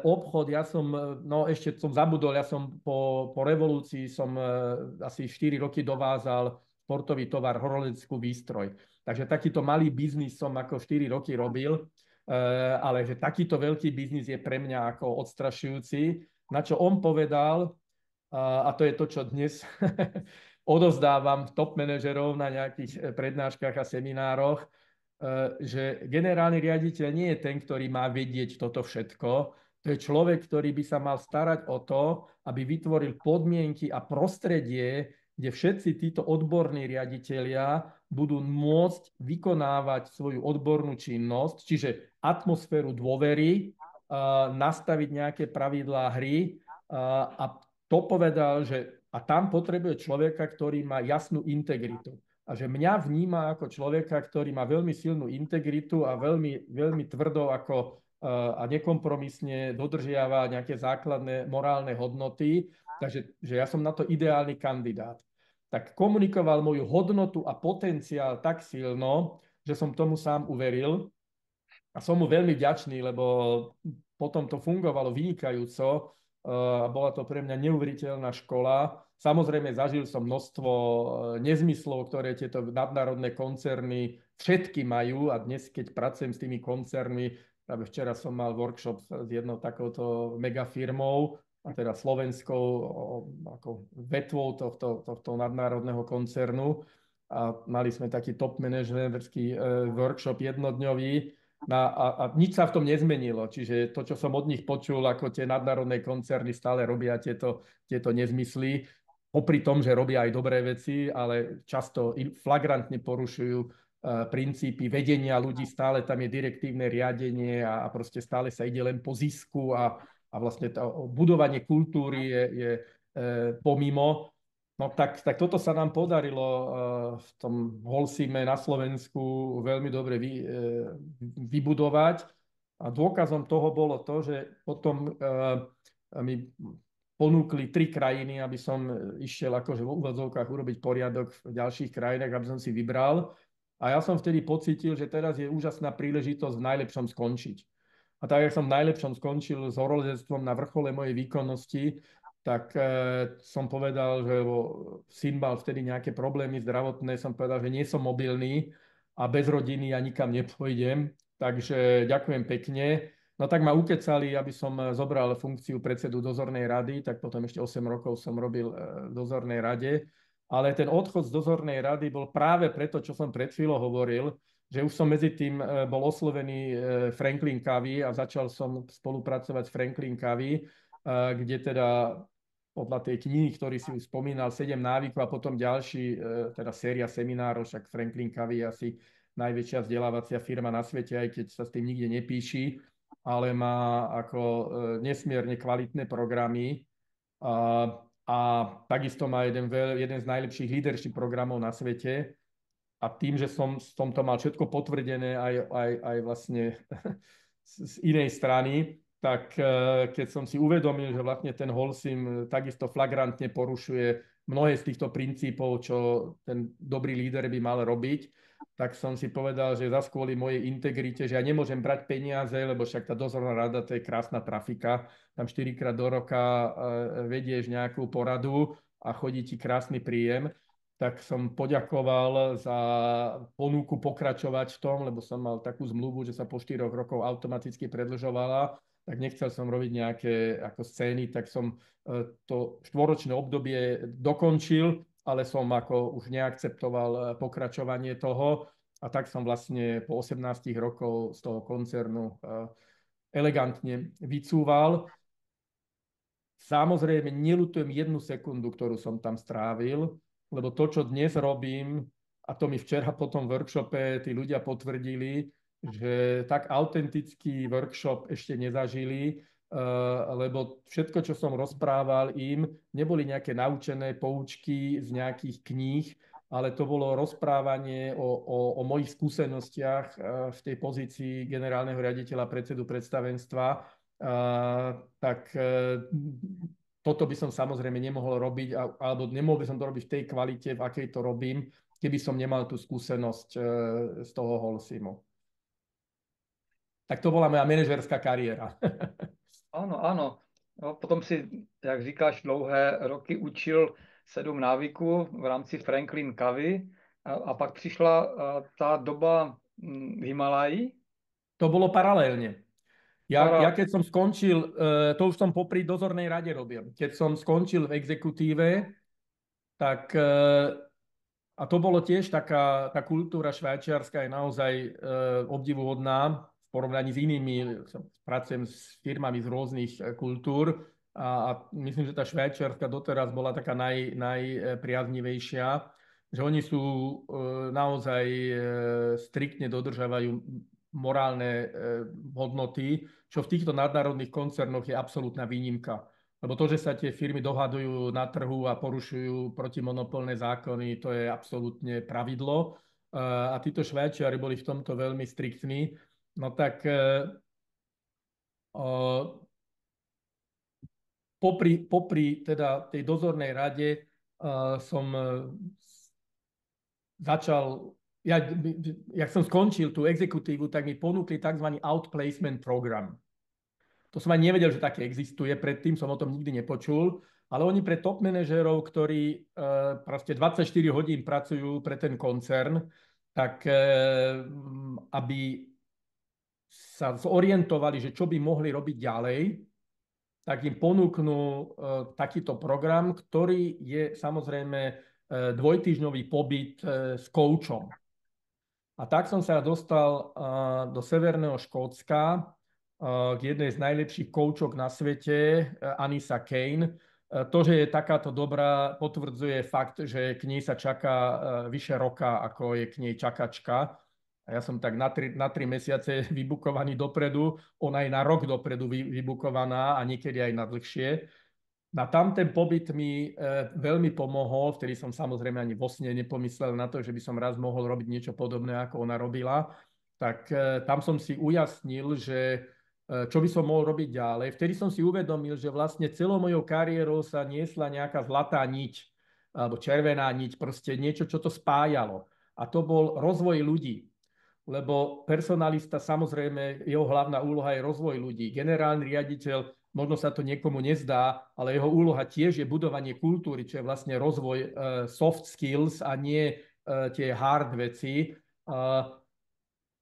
Obchod, ja som, no ešte som zabudol, ja som po revolúcii som asi 4 roky dovázal športový tovar, horolezeckú výstroj. Takže takýto malý biznis som ako 4 roky robil, ale že takýto veľký biznis je pre mňa ako odstrašujúci. Na čo on povedal, A to je to, čo dnes odozdávam top manažerov na nejakých prednáškach a seminároch, že generálny riaditeľ nie je ten, ktorý má vedieť toto všetko. To je človek, ktorý by sa mal starať o to, aby vytvoril podmienky a prostredie, kde všetci títo odborní riaditelia budú môcť vykonávať svoju odbornú činnosť, čiže atmosféru dôvery, nastaviť nejaké pravidlá hry a to povedal, že a tam potrebuje človeka, ktorý má jasnú integritu. A že mňa vníma ako človeka, ktorý má veľmi silnú integritu a veľmi, veľmi tvrdo a nekompromisne dodržiava nejaké základné morálne hodnoty. Takže že ja som na to ideálny kandidát. Tak komunikoval moju hodnotu a potenciál tak silno, že som tomu sám uveril. A som mu veľmi vďačný, lebo potom to fungovalo vynikajúco a bola to pre mňa neuveriteľná škola. Samozrejme, zažil som množstvo nezmyslov, ktoré tieto nadnárodné koncerny všetky majú a dnes, keď pracujem s tými koncernmi, práve včera som mal workshop s jednou takouto megafirmou, a teda slovenskou ako vetvou tohto nadnárodného koncernu. A mali sme taký top manažerský workshop jednodňový, a nič sa v tom nezmenilo. Čiže to, čo som od nich počul, ako tie nadnárodné koncerny stále robia tieto nezmysly, popri tom, že robia aj dobré veci, ale často flagrantne porušujú princípy vedenia ľudí, stále tam je direktívne riadenie a proste stále sa ide len po zisku a vlastne to budovanie kultúry je pomimo. No tak toto sa nám podarilo v tom Holcime na Slovensku veľmi dobre vybudovať. A dôkazom toho bolo to, že potom mi ponúkli 3 krajiny, aby som išiel akože v úvodzovkách urobiť poriadok v ďalších krajinách, aby som si vybral. A ja som vtedy pocítil, že teraz je úžasná príležitosť v najlepšom skončiť. A tak, jak som v najlepšom skončil s horolezectvom na vrchole mojej výkonnosti, tak som povedal, že syn mal vtedy nejaké problémy zdravotné, som povedal, že nie som mobilný a bez rodiny ja nikam nepôjdem, takže ďakujem pekne. No tak ma ukecali, aby som zobral funkciu predsedu dozornej rady, tak potom ešte 8 rokov som robil v dozornej rade. Ale ten odchod z dozornej rady bol práve preto, čo som pred chvíľou hovoril, že už som medzi tým bol oslovený Franklin Covey a začal som spolupracovať s Franklin Covey, kde teda podľa tej knihy, ktorý si už spomínal, 7 návykov a potom ďalší, teda séria seminárov, však Franklin Covey je asi najväčšia vzdelávacia firma na svete, aj keď sa s tým nikde nepíši, ale má ako nesmierne kvalitné programy a takisto má jeden z najlepších leadership programov na svete. A tým, že som to mal všetko potvrdené aj vlastne z inej strany, tak keď som si uvedomil, že vlastne ten Holcim takisto flagrantne porušuje mnohé z týchto princípov, čo ten dobrý líder by mal robiť, tak som si povedal, že zas kvôli mojej integrite, že ja nemôžem brať peniaze, lebo však tá dozorná rada, to je krásna trafika, tam 4-krát do roka vedieš nejakú poradu a chodí ti krásny príjem. Tak som poďakoval za ponuku pokračovať v tom, lebo som mal takú zmluvu, že sa po 4 rokov automaticky predĺžovala, tak nechcel som robiť nejaké ako scény, tak som to 4-ročné obdobie dokončil, ale som ako už neakceptoval pokračovanie toho a tak som vlastne po 18 rokov z toho koncernu elegantne vycúval. Samozrejme, neľutujem 1 sekundu, ktorú som tam strávil, lebo to, čo dnes robím, a to mi včera po tom workshope tí ľudia potvrdili, že tak autentický workshop ešte nezažili, lebo všetko, čo som rozprával im, neboli nejaké naučené poučky z nejakých kníh, ale to bolo rozprávanie o mojich skúsenostiach v tej pozícii generálneho riaditeľa predsedu predstavenstva. Tak toto by som samozrejme nemohol robiť, alebo nemohol by som to robiť v tej kvalite, v akej to robím, keby som nemal tú skúsenosť z toho Holcimu. Tak to bola moja manažerská kariéra. Áno, áno. No, potom si, jak říkáš, dlouhé roky učil 7 návyků v rámci Franklin Covey a pak přišla ta doba v Himalaji. To bolo paralelne. Ja keď som skončil, to už som popri dozornej rade robil, keď som skončil v exekutíve, tak a to bolo tiež taká, tá kultúra švajčiarska je naozaj obdivuhodná v porovnaní s inými. Pracujem s firmami z rôznych kultúr a myslím, že tá švajčiarska doteraz bola taká najpriaznivejšia, že oni sú naozaj striktne dodržavajú morálne hodnoty, čo v týchto nadnárodných koncernoch je absolútna výnimka. Lebo to, že sa tie firmy dohadujú na trhu a porušujú protimonopolné zákony, to je absolútne pravidlo. A títo Švajčiari boli v tomto veľmi striktní. No tak popri teda tej dozornej rade som začal, jak som skončil tú exekutívu, tak mi ponúkli tzv. Outplacement program. To som aj nevedel, že také existuje, predtým som o tom nikdy nepočul, ale oni pre top manažérov, ktorí proste 24 hodín pracujú pre ten koncern, tak aby sa zorientovali, že čo by mohli robiť ďalej, tak im ponúknú takýto program, ktorý je samozrejme dvojtýždňový pobyt s koučom. A tak som sa dostal do Severného Škótska k jednej z najlepších koučok na svete, Anissa Kane. To, že je takáto dobrá, potvrdzuje fakt, že k nej sa čaká vyše roka, ako je k nej čakačka. A ja som tak na 3 mesiace vybukovaný dopredu, ona je na rok dopredu vybukovaná a niekedy aj na dlhšie. Na tamten pobyt mi veľmi pomohol, vtedy som samozrejme ani vo sne nepomyslel na to, že by som raz mohol robiť niečo podobné, ako ona robila. Tak tam som si ujasnil, že čo by som mohol robiť ďalej. Vtedy som si uvedomil, že vlastne celou mojou kariérou sa niesla nejaká zlatá niť, alebo červená niť, proste niečo, čo to spájalo. A to bol rozvoj ľudí. Lebo personalista, samozrejme, jeho hlavná úloha je rozvoj ľudí. Generálny riaditeľ, možno sa to niekomu nezdá, ale jeho úloha tiež je budovanie kultúry, čo je vlastne rozvoj soft skills a nie tie hard veci.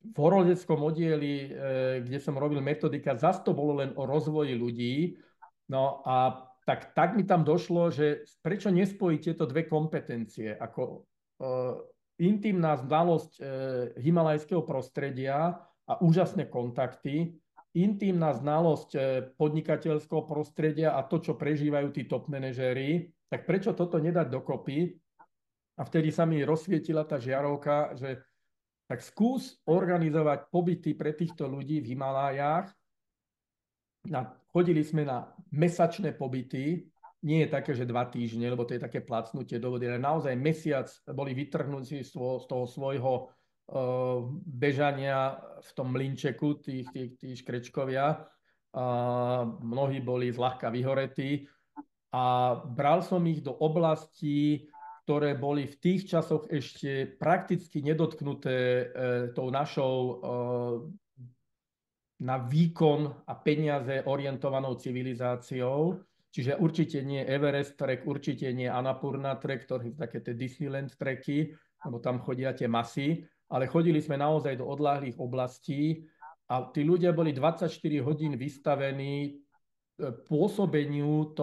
V horoledeckom oddieli, kde som robil metodika, zase to bolo len o rozvoji ľudí. No a tak mi tam došlo, že prečo nespojiť tieto dve kompetencie, ako intimná znalosť himalajského prostredia a úžasné kontakty, intimná znalosť podnikateľského prostredia a to, čo prežívajú tí top manažéri, tak prečo toto nedať dokopy? A vtedy sa mi rozsvietila tá žiarovka, že tak skús organizovať pobyty pre týchto ľudí v Himalájach. Chodili sme na mesačné pobyty, nie je také, že 2 týždne, lebo to je také placnutie do vody, ale naozaj mesiac boli vytrhnutí z toho svojho bežania v tom mlynčeku, tí škrečkovia. Mnohí boli zľahka vyhoretí a bral som ich do oblastí, ktoré boli v tých časoch ešte prakticky nedotknuté tou našou na výkon a peniaze orientovanou civilizáciou. Čiže určite nie Everest trek, určite nie Annapurna trek, ktoré sú také tie Disneyland treky, lebo tam chodia tie masy, ale chodili sme naozaj do odláhlých oblastí a tí ľudia boli 24 hodín vystavení pôsobeniu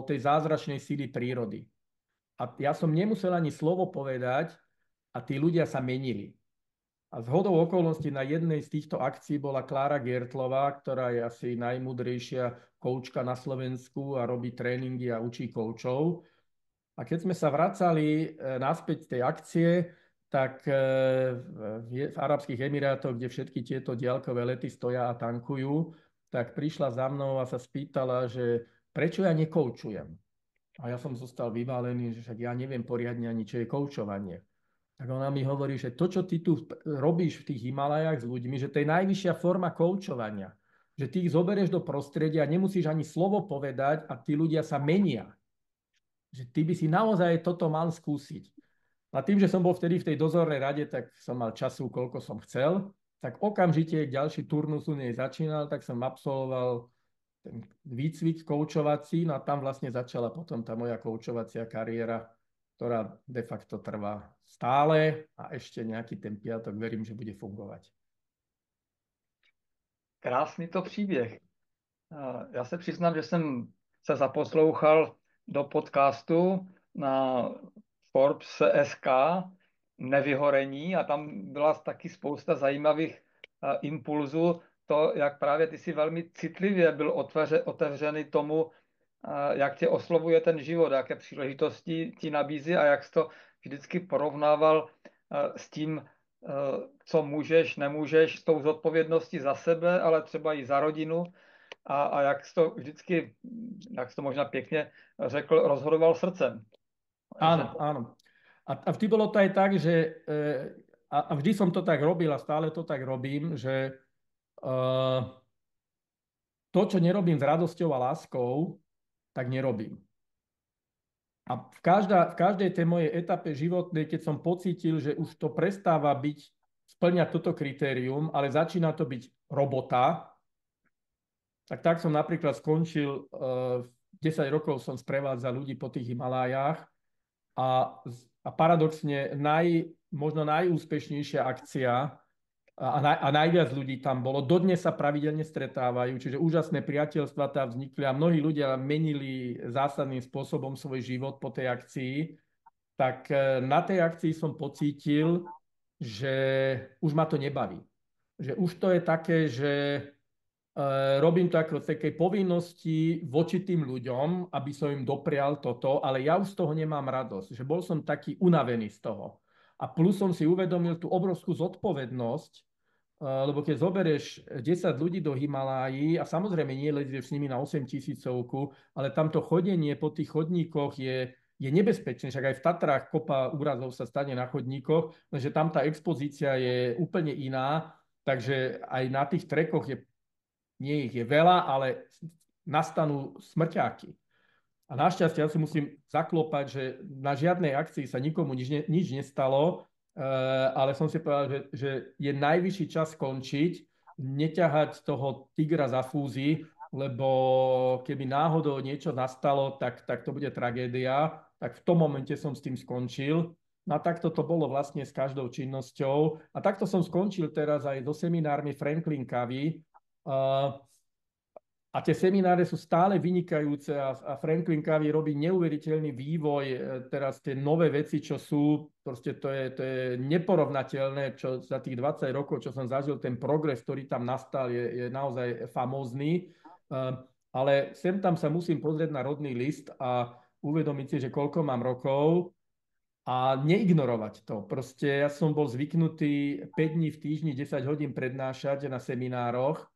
tej zázračnej síly prírody. A ja som nemusel ani slovo povedať a tí ľudia sa menili. A zhodou okolností na jednej z týchto akcií bola Klára Giertlová, ktorá je asi najmudrejšia koučka na Slovensku a robí tréningy a učí koučov. A keď sme sa vracali naspäť z tej akcie, tak v Arabských Emirátoch, kde všetky tieto diaľkové lety stoja a tankujú, tak prišla za mnou a sa spýtala, že prečo ja nekoučujem. A ja som zostal vyválený, že však ja neviem poriadne ani, čo je koučovanie. Tak ona mi hovorí, že to, čo ty tu robíš v tých Himalajách s ľuďmi, že to je najvyššia forma koučovania. Že ty ich zoberieš do prostredia, nemusíš ani slovo povedať a tí ľudia sa menia. Že ty by si naozaj toto mal skúsiť. A tým, že som bol vtedy v tej dozornej rade, tak som mal času, koľko som chcel. Tak okamžite ďalší turnus u nej začínal, tak som absolvoval ten výcvik koučovací, no a tam vlastne začala potom tá moja koučovacia kariéra, ktorá de facto trvá stále a ešte nejaký ten piatok verím, že bude fungovať. krásný to příběh. Já se přiznám, že jsem se zaposlouchal do podcastu na Forbes SK Nevyhorení a tam byla taky spousta zajímavých impulzů. To, jak právě ty si velmi citlivě byl otevřený tomu, jak tě oslovuje ten život, jaké příležitosti ti nabízí a jak jsi to vždycky porovnával s tím, co můžeš, nemůžeš, s tou zodpovědností za sebe, ale třeba i za rodinu a jak jsi to vždycky, jak jsi to možná pěkně řekl, rozhodoval srdcem. Že Áno, áno. A vždy bolo to aj tak, že a vždy som to tak robil a stále to tak robím, že to, čo nerobím s radosťou a láskou, tak nerobím. A v každej tej mojej etape životnej, keď som pocítil, že už to prestáva byť, splňať toto kritérium, ale začína to byť robota, tak som napríklad skončil, 10 rokov som sprevádzal ľudí po tých Himalájach a, a paradoxne možno najúspešnejšia akcia a najviac ľudí tam bolo. Dodnes sa pravidelne stretávajú, čiže úžasné priateľstvá tam vznikli a mnohí ľudia menili zásadným spôsobom svoj život po tej akcii. Tak na tej akcii som pocítil, že už ma to nebaví. Že už to je také, že robím to ako z takej povinnosti voči tým ľuďom, aby som im doprial toto, ale ja už z toho nemám radosť. Že bol som taký unavený z toho. A plus som si uvedomil tú obrovskú zodpovednosť, lebo keď zoberieš 10 ľudí do Himalájí a samozrejme nie lezieš s nimi na 8 000, ale tamto chodenie po tých chodníkoch je nebezpečné, však aj v Tatrách kopa úrazov sa stane na chodníkoch, takže tam tá expozícia je úplne iná, takže aj na tých trekoch nie ich je veľa, ale nastanú smrťáky. A našťastie ja si musím zaklopať, že na žiadnej akcii sa nikomu nič nestalo, ale som si povedal, že je najvyšší čas skončiť, neťahať toho tigra za fúzy, lebo keby náhodou niečo nastalo, tak to bude tragédia. Tak v tom momente som s tým skončil. No a takto to bolo vlastne s každou činnosťou. A takto som skončil teraz aj so seminármi Franklin Covey. A tie semináre sú stále vynikajúce a Franklin Covey robí neuveriteľný vývoj. Teraz tie nové veci, čo sú, proste to je neporovnateľné, čo za tých 20 rokov, čo som zažil, ten progres, ktorý tam nastal, je naozaj famózny. Ale sem tam sa musím pozrieť na rodný list a uvedomiť si, že koľko mám rokov a neignorovať to. Proste ja som bol zvyknutý 5 dní v týždni, 10 hodín prednášať na seminároch,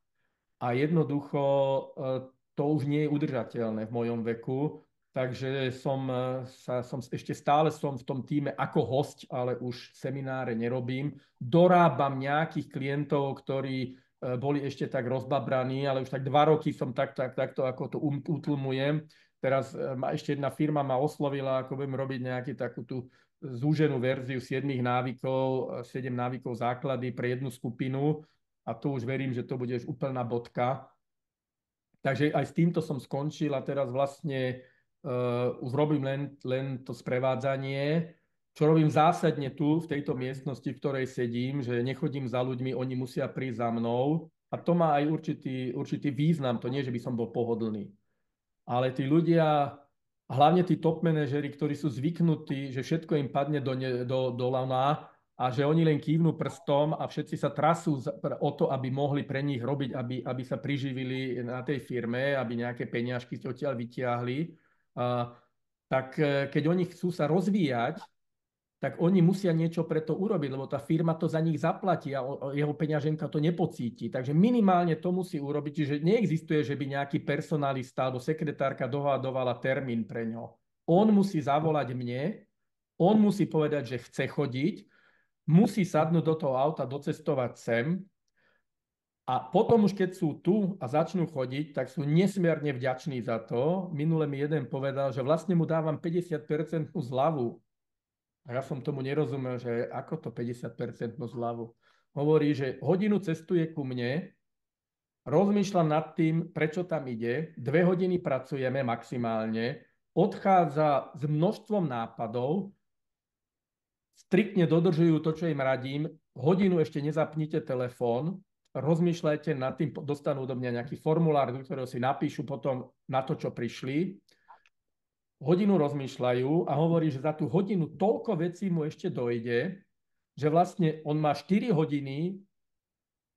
a jednoducho to už nie je udržateľné v mojom veku, takže ešte stále som v tom tíme ako host, ale už semináre nerobím. Dorábam nejakých klientov, ktorí boli ešte tak rozbabraní, ale už tak 2 roky som takto ako to utlmujem. Teraz ešte jedna firma ma oslovila, ako budem robiť nejakú takú tú zúženú verziu 7 návykov, 7 návykov základy pre jednu skupinu. A tu už verím, že to bude už úplná bodka. Takže aj s týmto som skončil a teraz vlastne už robím len to sprevádzanie, čo robím zásadne tu, v tejto miestnosti, v ktorej sedím, že nechodím za ľuďmi, oni musia prísť za mnou. A to má aj určitý význam, to nie, že by som bol pohodlný. Ale tí ľudia, hlavne tí top manažeri, ktorí sú zvyknutí, že všetko im padne do lana, a že oni len kývnú prstom a všetci sa trasú o to, aby mohli pre nich robiť, aby sa priživili na tej firme, aby nejaké peniažky odtiaľ vytiahli. Tak keď oni chcú sa rozvíjať, tak oni musia niečo pre to urobiť, lebo tá firma to za nich zaplatí a jeho peňaženka to nepocíti. Takže minimálne to musí urobiť, čiže neexistuje, že by nejaký personalista alebo sekretárka dohadovala termín pre ňo. On musí zavolať mne, on musí povedať, že chce chodiť, musí sadnúť do toho auta, docestovať sem a potom už keď sú tu a začnú chodiť, tak sú nesmierne vďační za to. Minule mi jeden povedal, že vlastne mu dávam 50% zľavu. A ja som tomu nerozumel, že ako to 50% zľavu. Hovorí, že hodinu cestuje ku mne, rozmýšľam nad tým, prečo tam ide, 2 hodiny pracujeme maximálne, odchádza s množstvom nápadov, striktne dodržujú to, čo im radím, hodinu ešte nezapnite telefón, rozmýšľajte nad tým, dostanú do mňa nejaký formulár, do ktorého si napíšu potom na to, čo prišli. Hodinu rozmýšľajú a hovorí, že za tú hodinu toľko vecí mu ešte dojde, že vlastne on má 4 hodiny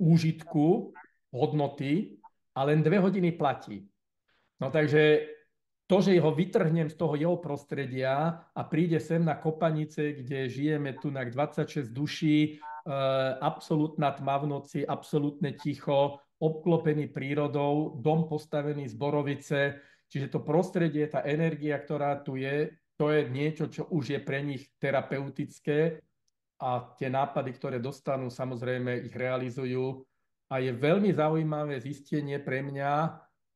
úžitku, hodnoty a len 2 hodiny platí. No takže to, že ho vytrhnem z toho jeho prostredia a príde sem na Kopanice, kde žijeme tu na 26 duší, absolútna tma v noci, absolútne ticho, obklopený prírodou, dom postavený z borovice, čiže to prostredie, tá energia, ktorá tu je, to je niečo, čo už je pre nich terapeutické a tie nápady, ktoré dostanú, samozrejme ich realizujú. A je veľmi zaujímavé zistenie pre mňa,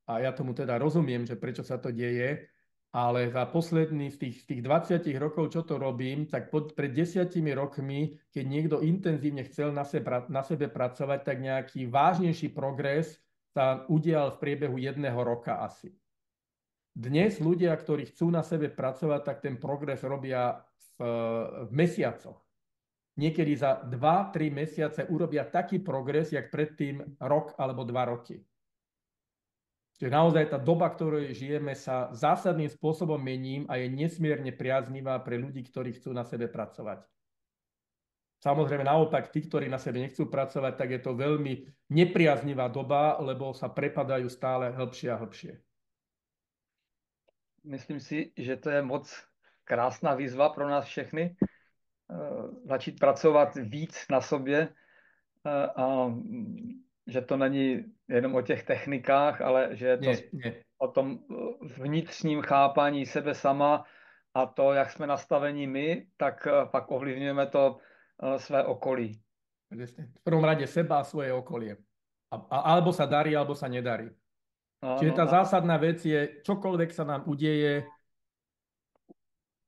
a ja tomu teda rozumiem, že prečo sa to deje, ale za posledný z tých 20 rokov, čo to robím, tak pred 10 rokmi, keď niekto intenzívne chcel na sebe pracovať, tak nejaký vážnejší progres sa udial v priebehu 1 roka asi. Dnes ľudia, ktorí chcú na sebe pracovať, tak ten progres robia v mesiacoch. Niekedy za 2-3 mesiace urobia taký progres, jak predtým rok alebo 2 roky. Čiže naozaj tá doba, ktorej žijeme, sa zásadným spôsobom mení a je nesmierne priaznivá pre ľudí, ktorí chcú na sebe pracovať. Samozrejme, naopak, tí, ktorí na sebe nechcú pracovať, tak je to veľmi nepriaznivá doba, lebo sa prepadajú stále hlbšie a hlbšie. Myslím si, že to je moc krásná výzva pro nás všechny. Začít pracovat víc na sobě a že to není jenom o těch technikách, ale že je to o tom vnitřním chápání sebe sama a to, jak jsme nastavení my, tak pak ovlivňujeme to své okolí. V prvom rade seba a svoje okolie. Alebo sa darí, alebo sa nedarí. Čiže tá zásadná vec je, čokoľvek sa nám udeje,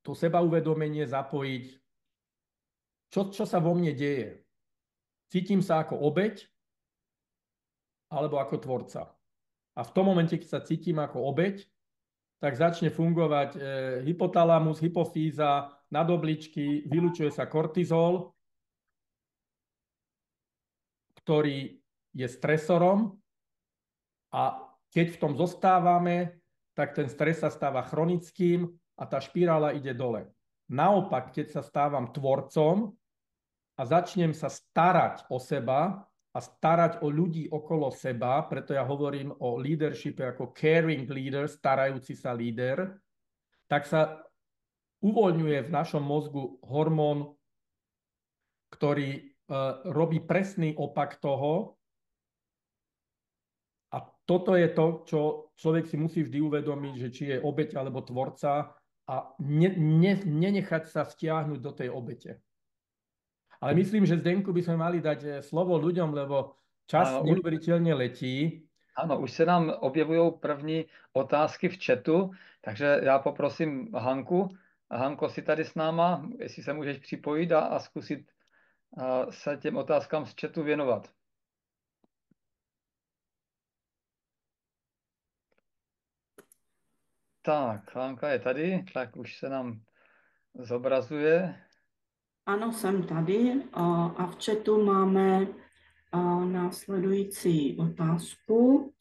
to sebauvedomenie zapojiť. Čo sa vo mne deje? Cítim sa ako obeť alebo ako tvorca. A v tom momente, keď sa cítim ako obeť, tak začne fungovať hypotalamus, hypofýza, nadobličky, vylučuje sa kortizol, ktorý je stresorom a keď v tom zostávame, tak ten stres sa stáva chronickým a tá špirála ide dole. Naopak, keď sa stávam tvorcom a začnem sa starať o seba a starať o ľudí okolo seba, preto ja hovorím o leadershipe ako caring leader, starajúci sa líder, tak sa uvoľňuje v našom mozgu hormón, ktorý robí presný opak toho. A toto je to, čo človek si musí vždy uvedomiť, že či je obeť alebo tvorca a nenechať sa vtiahnuť do tej obete. Ale myslím, že Zdenku by sme mali dať slovo ľuďom, lebo čas neuveriteľne letí. Ano, už se nám objevují první otázky v chatu, takže já poprosím Hanku. Hanko, jsi tady s náma, jestli se můžeš připojit a zkusit se těm otázkám z chatu věnovat. Tak, Hanka je tady, tak už se nám zobrazuje. Ano, jsem tady a v chatu máme následující otázku.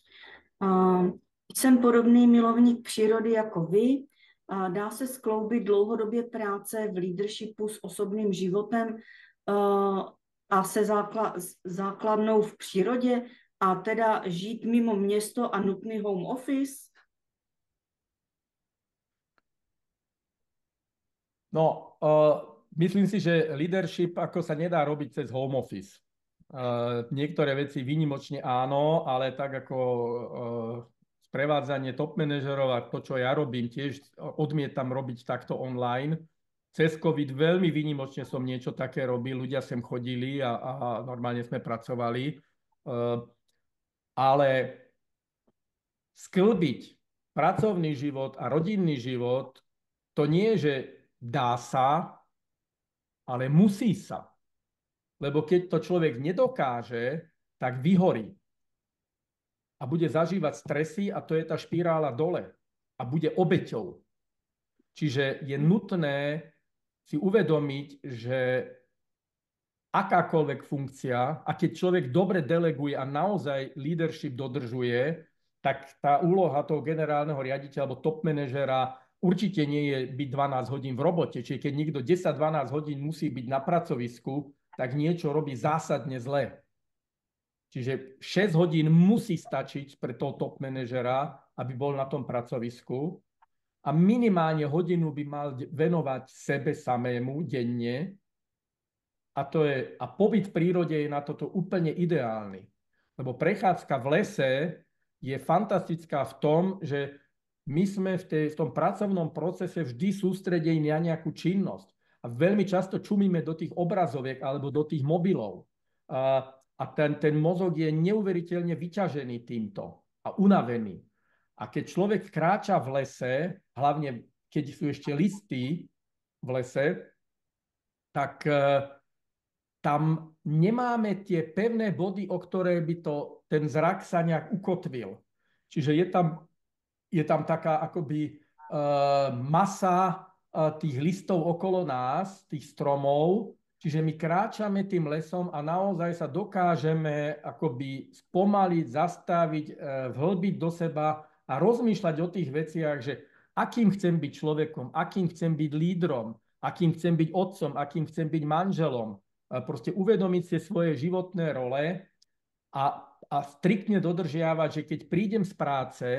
Jsem podobný milovník přírody jako vy. Dá se skloubit dlouhodobě práce v leadershipu s osobním životem a se základnou v přírodě a teda žít mimo město a nutný home office? No, myslím si, že leadership ako sa nedá robiť cez home office. Niektoré veci výnimočne áno, ale tak ako sprevádzanie top manažerov a to, čo ja robím, tiež odmietam robiť takto online. Cez COVID veľmi výnimočne som niečo také robil, ľudia sem chodili a normálne sme pracovali. Ale sklbiť pracovný život a rodinný život, to nie je, že dá sa, ale musí sa. Lebo keď to človek nedokáže, tak vyhorí. A bude zažívať stresy a to je tá špirála dole. A bude obeťou. Čiže je nutné si uvedomiť, že akákoľvek funkcia, a keď človek dobre deleguje a naozaj leadership dodržuje, tak tá úloha toho generálneho riaditeľa alebo top manažera určite nie je byť 12 hodín v robote. Čiže keď niekto 10-12 hodín musí byť na pracovisku, tak niečo robí zásadne zle. Čiže 6 hodín musí stačiť pre toho top manažera, aby bol na tom pracovisku. A minimálne hodinu by mal venovať sebe samému denne. A pobyt v prírode je na toto úplne ideálny. Lebo prechádzka v lese je fantastická v tom, že my sme v tom pracovnom procese vždy sústredení na nejakú činnosť. A veľmi často čumíme do tých obrazoviek alebo do tých mobilov. A ten mozog je neuveriteľne vyťažený týmto a unavený. A keď človek kráča v lese, hlavne keď sú ešte listy v lese, tak tam nemáme tie pevné body, o ktoré by ten zrak sa nejak ukotvil. Čiže je tam taká akoby masa tých listov okolo nás, tých stromov, čiže my kráčame tým lesom a naozaj sa dokážeme akoby spomaliť, zastaviť, vhlbiť do seba a rozmýšľať o tých veciach, že akým chcem byť človekom, akým chcem byť lídrom, akým chcem byť otcom, akým chcem byť manželom. Proste uvedomiť si svoje životné role a striktne dodržiavať, že keď prídem z práce,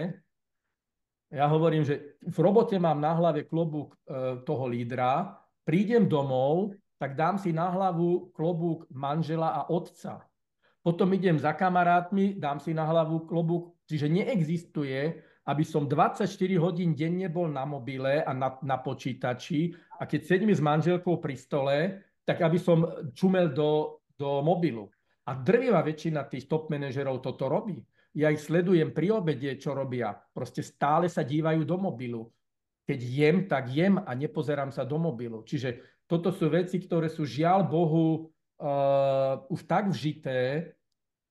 ja hovorím, že v robote mám na hlave klobúk toho lídra, prídem domov, tak dám si na hlavu klobúk manžela a otca. Potom idem za kamarátmi, dám si na hlavu klobúk, čiže neexistuje, aby som 24 hodín denne bol na mobile a na počítači a keď sedím s manželkou pri stole, tak aby som čumel do mobilu. A drvivá väčšina tých top manažerov toto robí. Ja ich sledujem pri obede, čo robia. Proste stále sa dívajú do mobilu. Keď jem, tak jem a nepozerám sa do mobilu. Čiže toto sú veci, ktoré sú žiaľ Bohu už tak vžité,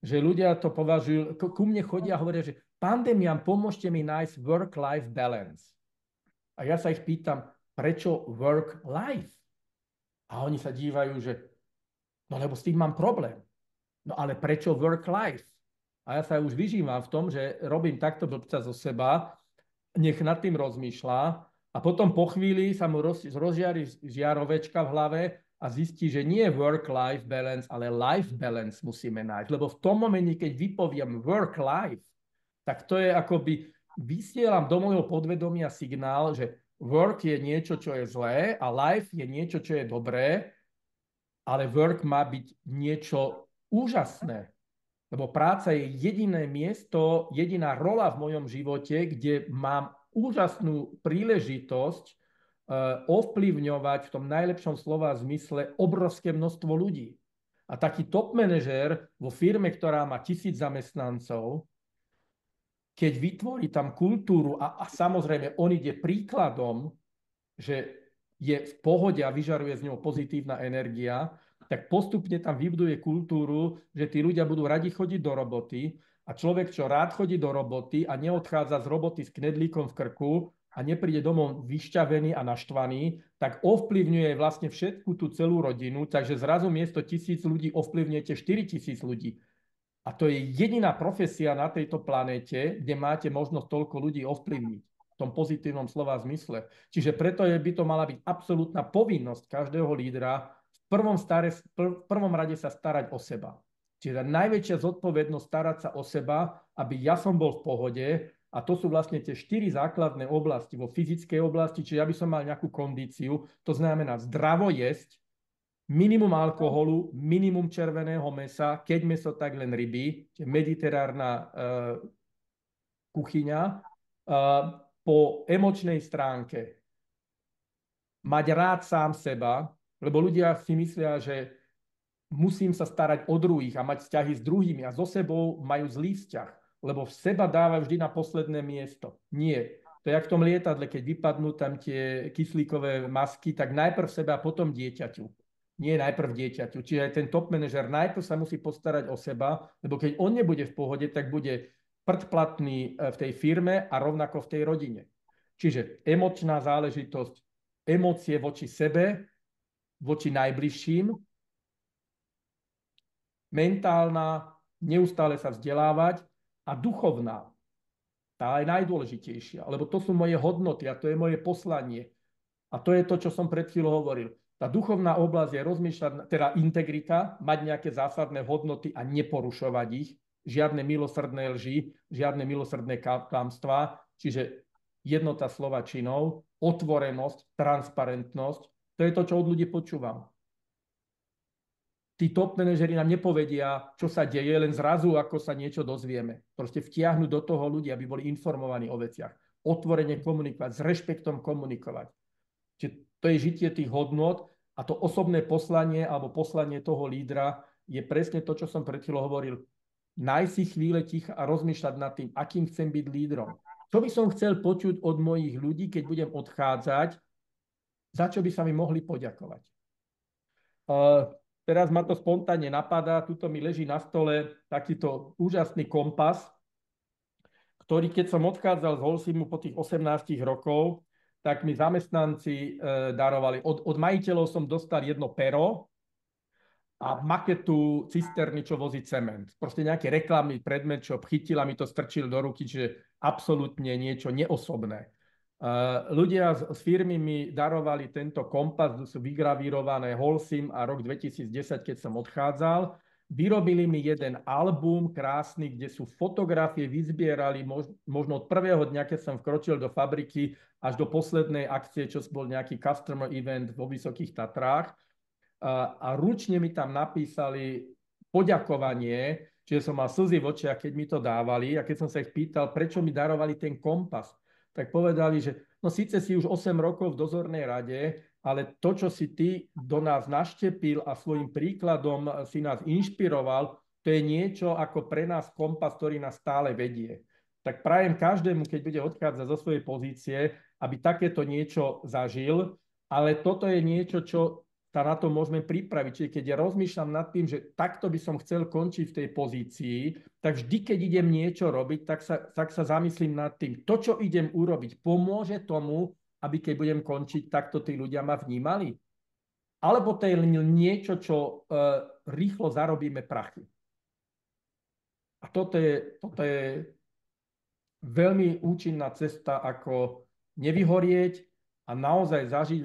že ľudia to považujú, ku mne chodia a hovoria, že pandémia, pomôžte mi nájsť work-life balance. A ja sa ich pýtam, prečo work-life? A oni sa dívajú, že no lebo s tým mám problém. No ale prečo work-life? A ja sa už vyžívam v tom, že robím takto blbca zo seba, nech nad tým rozmýšľa a potom po chvíli sa mu rozžiari žiarovečka v hlave a zistí, že nie work-life balance, ale life balance musíme nájsť. Lebo v tom momente, keď vypoviem work-life, tak to je akoby vysielam do môjho podvedomia signál, že work je niečo, čo je zlé a life je niečo, čo je dobré, ale work má byť niečo úžasné. Lebo práca je jediné miesto, jediná rola v mojom živote, kde mám úžasnú príležitosť ovplyvňovať v tom najlepšom slova zmysle obrovské množstvo ľudí. A taký top manažér vo firme, ktorá má 1000 zamestnancov, keď vytvorí tam kultúru a samozrejme on ide príkladom, že je v pohode a vyžaruje z neho pozitívna energia, tak postupne tam vybuduje kultúru, že tí ľudia budú radi chodiť do roboty a človek, čo rád chodí do roboty a neodchádza z roboty s knedlíkom v krku a nepríde domov vyšťavený a naštvaný, tak ovplyvňuje vlastne všetku tú celú rodinu, takže zrazu miesto 1000 ľudí ovplyvňujete 4000 ľudí. A to je jediná profesia na tejto planéte, kde máte možnosť toľko ľudí ovplyvniť v tom pozitívnom slova zmysle. Čiže preto by to mala byť absolútna povinnosť každého lídra v prvom rade sa starať o seba. Čiže najväčšia zodpovednosť starať sa o seba, aby ja som bol v pohode, a to sú vlastne tie 4 základné oblasti vo fyzickej oblasti, čiže aby som mal nejakú kondíciu, to znamená zdravo jesť, minimum alkoholu, minimum červeného mäsa, keď mäso, tak len ryby, čiže mediterárna kuchyňa, po emočnej stránke mať rád sám seba, lebo ľudia si myslia, že musím sa starať o druhých a mať vzťahy s druhými a so sebou majú zlý vzťah, lebo v seba dáva vždy na posledné miesto. Nie. To je jak v tom lietadle, keď vypadnú tam tie kyslíkové masky, tak najprv seba a potom dieťaťu. Nie najprv dieťaťu. Čiže aj ten top manažer najprv sa musí postarať o seba, lebo keď on nebude v pohode, tak bude predplatný v tej firme a rovnako v tej rodine. Čiže emočná záležitosť, emócie voči sebe, voči najbližším mentálna, neustále sa vzdelávať a duchovná. Tá je najdôležitejšia, lebo to sú moje hodnoty a to je moje poslanie. A to je to, čo som pred chvíľou hovoril. Tá duchovná oblasť je rozmýšľať, teda integrita, mať nejaké zásadné hodnoty a neporušovať ich. Žiadne milosrdné lži, žiadne milosrdné klamstvá, čiže jednota slova činov, otvorenosť, transparentnosť. To je to, čo od ľudí počúvam. Tí top manažeri nám nepovedia, čo sa deje, len zrazu, ako sa niečo dozvieme. Proste vtiahnuť do toho ľudí, aby boli informovaní o veciach. Otvorene komunikovať, s rešpektom komunikovať. Čiže to je žitie tých hodnôt a to osobné poslanie alebo poslanie toho lídra je presne to, čo som pred chvíľou hovoril. Nájsť si chvíle ticha a rozmýšľať nad tým, akým chcem byť lídrom. Čo by som chcel počuť od mojich ľudí, keď budem odchádzať, za čo by sa mi mohli poďakovať. Teraz ma to spontánne napadá, tuto mi leží na stole takýto úžasný kompas, ktorý keď som odchádzal z Holcimu po tých 18 rokov, tak mi zamestnanci darovali. Od majiteľov som dostal jedno pero a maketu cisterny, čo vozí cement. Proste nejaký reklamný predmet, čo chytil a mi to strčil do ruky, čiže absolútne niečo neosobné. Ľudia z firmy mi darovali tento kompas, sú vygravírované Holcim a rok 2010, keď som odchádzal. Vyrobili mi jeden album krásny, kde sú fotografie, vyzbierali možno od prvého dňa, keď som vkročil do fabriky, až do poslednej akcie, čo bol nejaký customer event vo Vysokých Tatrách. A ručne mi tam napísali poďakovanie, čiže som mal slzy v očiach, keď mi to dávali. A keď som sa ich pýtal, prečo mi darovali ten kompas, tak povedali, že no síce si už 8 rokov v dozornej rade, ale to, čo si ty do nás naštepil a svojim príkladom si nás inšpiroval, to je niečo ako pre nás kompas, ktorý nás stále vedie. Tak prajem každému, keď bude odchádzať zo svojej pozície, aby takéto niečo zažil, ale toto je niečo, čo sa na to môžeme pripraviť. Čiže keď ja rozmýšľam nad tým, že takto by som chcel končiť v tej pozícii, tak vždy, keď idem niečo robiť, tak sa zamyslím nad tým, to, čo idem urobiť, pomôže tomu, aby keď budem končiť, takto tí ľudia ma vnímali. Alebo to je niečo, čo rýchlo zarobíme prachy. A toto je veľmi účinná cesta, ako nevyhorieť a naozaj zažiť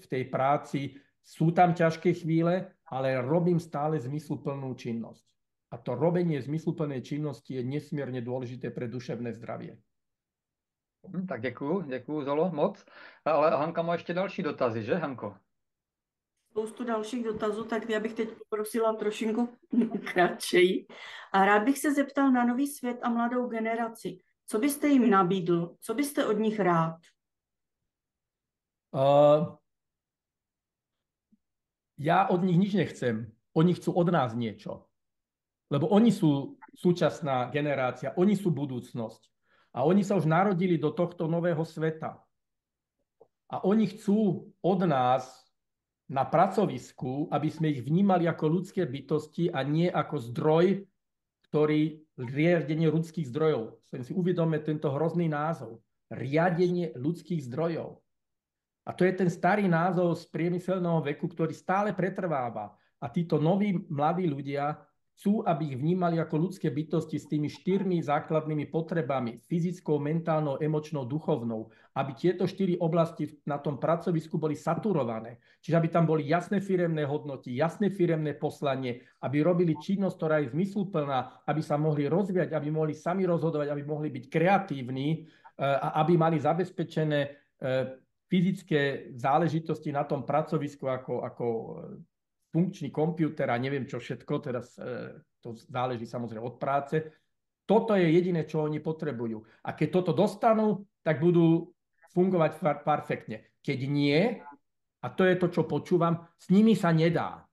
v tej práci. Sú tam ťažké chvíle, ale robím stále zmysluplnú činnosť. A to robenie zmysluplnej činnosti je nesmierne dôležité pre duševné zdravie. Tak děkuju Zolo moc. Ale Hanka má ještě další dotazy, že Hanko? Spoustu dalších dotazů, tak já bych teď poprosila trošinku kratší. A rád bych se zeptal na nový svět a mladou generaci. Co byste jim nabídl? Co byste od nich rád? Ja od nich nič nechcem. Oni chcú od nás niečo. Lebo oni sú súčasná generácia, oni sú budúcnosť. A oni sa už narodili do tohto nového sveta. A oni chcú od nás na pracovisku, aby sme ich vnímali ako ľudské bytosti a nie ako zdroj, ktorý riadenie ľudských zdrojov. Chcem si uvedomiť tento hrozný názov. Riadenie ľudských zdrojov. A to je ten starý názov z priemyselného veku, ktorý stále pretrváva. A títo noví mladí ľudia chcú, aby ich vnímali ako ľudské bytosti s tými 4 základnými potrebami, fyzickou, mentálnou, emočnou, duchovnou, aby tieto 4 oblasti na tom pracovisku boli saturované. Čiže aby tam boli jasné firemné hodnoty, jasné firemné poslanie, aby robili činnosť, ktorá je zmysluplná, aby sa mohli rozvíjať, aby mohli sami rozhodovať, aby mohli byť kreatívni a aby mali zabezpečené fyzické záležitosti na tom pracovisku ako funkčný počítač a neviem čo všetko, teraz to záleží samozrejme od práce. Toto je jediné, čo oni potrebujú. A keď toto dostanú, tak budú fungovať perfektne. Keď nie, a to je to, čo počúvam, s nimi sa nedá.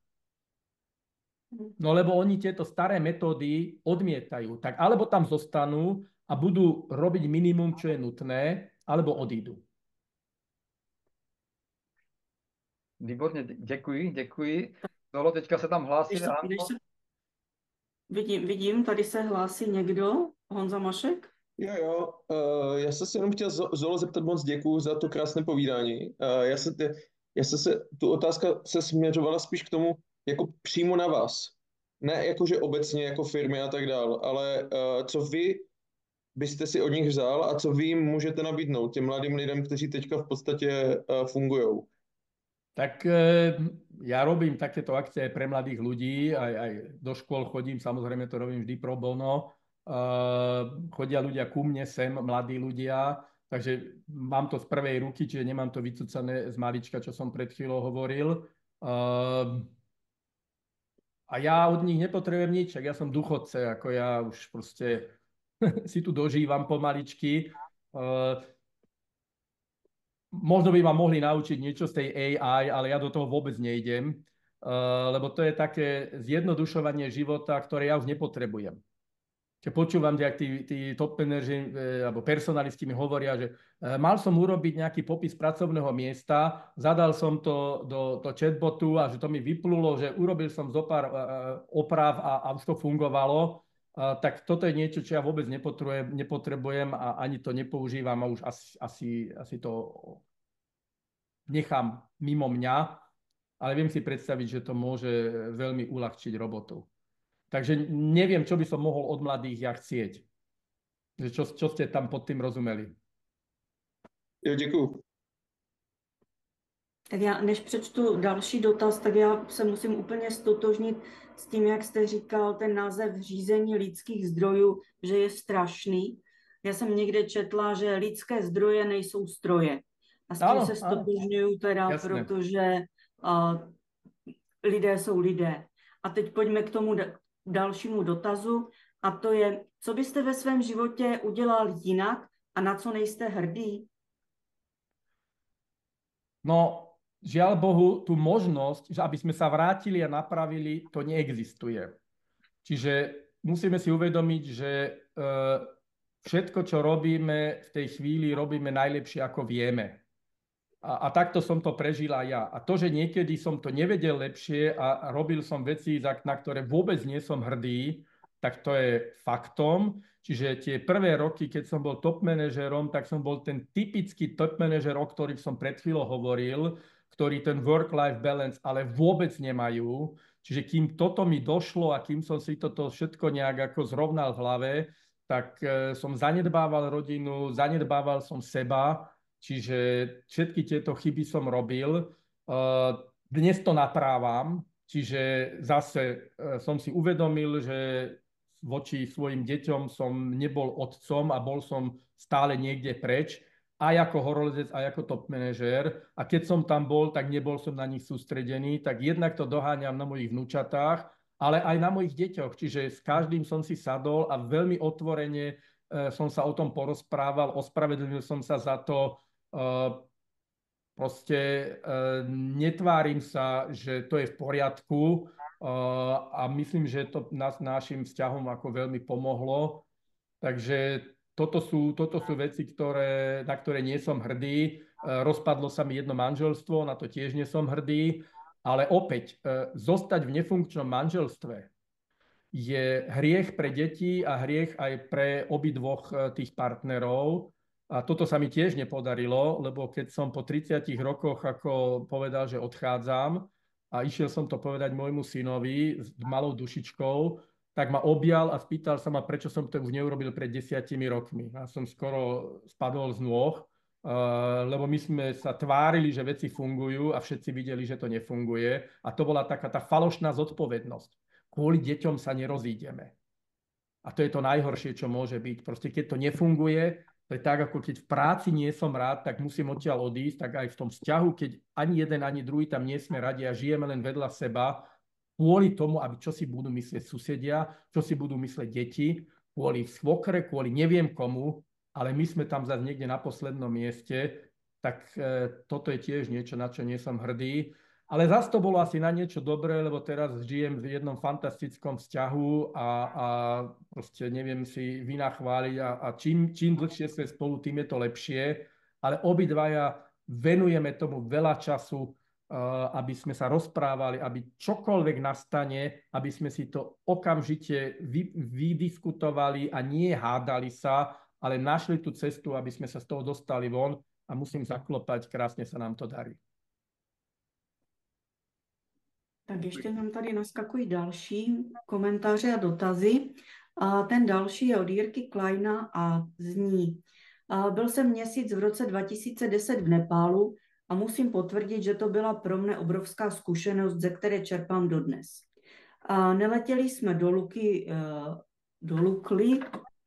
No lebo oni tieto staré metódy odmietajú. Tak alebo tam zostanú a budú robiť minimum, čo je nutné, alebo odídu. Výborně, děkuji. Zolo, teďka se tam hlásí. Vidím, tady se hlásí někdo, Honza Mašek. Jo, já jsem se jenom chtěl Zolo zeptat, moc děkuju za to krásné povídání. Tu otázka se směřovala spíš k tomu, jako přímo na vás. ne jakože obecně jako firmy a tak dál, ale co vy byste si od nich vzal a co vy jim můžete nabídnout těm mladým lidem, kteří teďka v podstatě fungují? Tak ja robím takéto akcie aj pre mladých ľudí, aj do škôl chodím, samozrejme to robím vždy pro bono. Chodia ľudia ku mne sem, mladí ľudia, takže mám to z prvej ruky, čiže nemám to vycúcané z malička, čo som pred chvíľou hovoril. A ja od nich nepotrebujem nič, ja som duchodce, ako ja už proste si tu dožívam pomaličky. Možno by ma mohli naučiť niečo z tej AI, ale ja do toho vôbec nejdem, lebo to je také zjednodušovanie života, ktoré ja už nepotrebujem. Čiže počúvam, jak tí top manažeri alebo personalisti mi hovoria, že mal som urobiť nejaký popis pracovného miesta, zadal som to do chatbotu a že to mi vyplulo, že urobil som zo pár oprav a už to fungovalo. Tak toto je niečo, čo ja vôbec nepotrebujem a ani to nepoužívam a už asi to nechám mimo mňa, ale viem si predstaviť, že to môže veľmi uľahčiť robotu. Takže neviem, čo by som mohol od mladých ja chcieť. Čo ste tam pod tým rozumeli? Jo, děkuju. Tak já, než přečtu další dotaz, tak já se musím úplně stotožnit s tím, jak jste říkal, ten název řízení lidských zdrojů, že je strašný. Já jsem někde četla, že lidské zdroje nejsou stroje. A s tím se stotožňuju teda, jasne. Protože lidé jsou lidé. A teď pojďme k tomu dalšímu dotazu, a to je, co byste ve svém životě udělal jinak a na co nejste hrdý? No, žiaľ Bohu, tú možnosť, že aby sme sa vrátili a napravili, to neexistuje. Čiže musíme si uvedomiť, že všetko, čo robíme v tej chvíli, robíme najlepšie, ako vieme. A takto som to prežil aj ja. A to, že niekedy som to nevedel lepšie a robil som veci, na ktoré vôbec nie som hrdý, tak to je faktom. Čiže tie prvé roky, keď som bol top manažerom, tak som bol ten typický top manažer, o ktorých som pred chvíľou hovoril, ktorí ten work-life balance ale vôbec nemajú. Čiže kým toto mi došlo a kým som si toto všetko nejak ako zrovnal v hlave, tak som zanedbával rodinu, zanedbával som seba. Čiže všetky tieto chyby som robil. Dnes to naprávam, čiže zase som si uvedomil, že voči svojim deťom som nebol otcom a bol som stále niekde preč, aj ako horolezec, aj ako top manažér. A keď som tam bol, tak nebol som na nich sústredený, tak jednak to doháňam na mojich vnúčatách, ale aj na mojich deťoch. Čiže s každým som si sadol a veľmi otvorene som sa o tom porozprával, ospravedlnil som sa za to. Proste netvárim sa, že to je v poriadku a myslím, že to našim vzťahom ako veľmi pomohlo. Takže toto sú veci, na ktoré nie som hrdý. Rozpadlo sa mi jedno manželstvo, na to tiež nie som hrdý, ale opäť zostať v nefunkčnom manželstve je hriech pre deti a hriech aj pre obidvoch tých partnerov. A toto sa mi tiež nepodarilo, lebo keď som po 30 rokoch ako povedal, že odchádzam a išiel som to povedať môjmu synovi s malou dušičkou, tak ma objal a spýtal sa ma, prečo som to už neurobil pred 10 rokmi. Ja som skoro spadol z nôh, lebo my sme sa tvárili, že veci fungujú a všetci videli, že to nefunguje. A to bola taká tá falošná zodpovednosť. Kvôli deťom sa nerozídeme. A to je to najhoršie, čo môže byť. Proste keď to nefunguje, to je tak, ako keď v práci nie som rád, tak musím odtiaľ odísť, tak aj v tom vzťahu, keď ani jeden, ani druhý tam nie sme radi a žijeme len vedľa seba, kvôli tomu, aby čo si budú myslieť susedia, čo si budú myslieť deti, kvôli svokre, kvôli neviem komu, ale my sme tam zase niekde na poslednom mieste, tak toto je tiež niečo, na čo nie som hrdý. Ale zase to bolo asi na niečo dobré, lebo teraz žijem v jednom fantastickom vzťahu a proste neviem si vynachváliť a čím dlhšie sme spolu, tým je to lepšie. Ale obidvaja venujeme tomu veľa času, aby sme sa rozprávali, aby čokoľvek nastane, aby sme si to okamžite vydiskutovali a nie hádali sa, ale našli tú cestu, aby sme sa z toho dostali von a musím zaklopať, krásne sa nám to darí. Tak ještě nám tady naskakují další komentáře a dotazy. A ten další je od Jirky Kleina a zní: Byl jsem měsíc v roce 2010 v Nepálu a musím potvrdit, že to byla pro mne obrovská zkušenost, ze které čerpám dodnes. Neletěli jsme do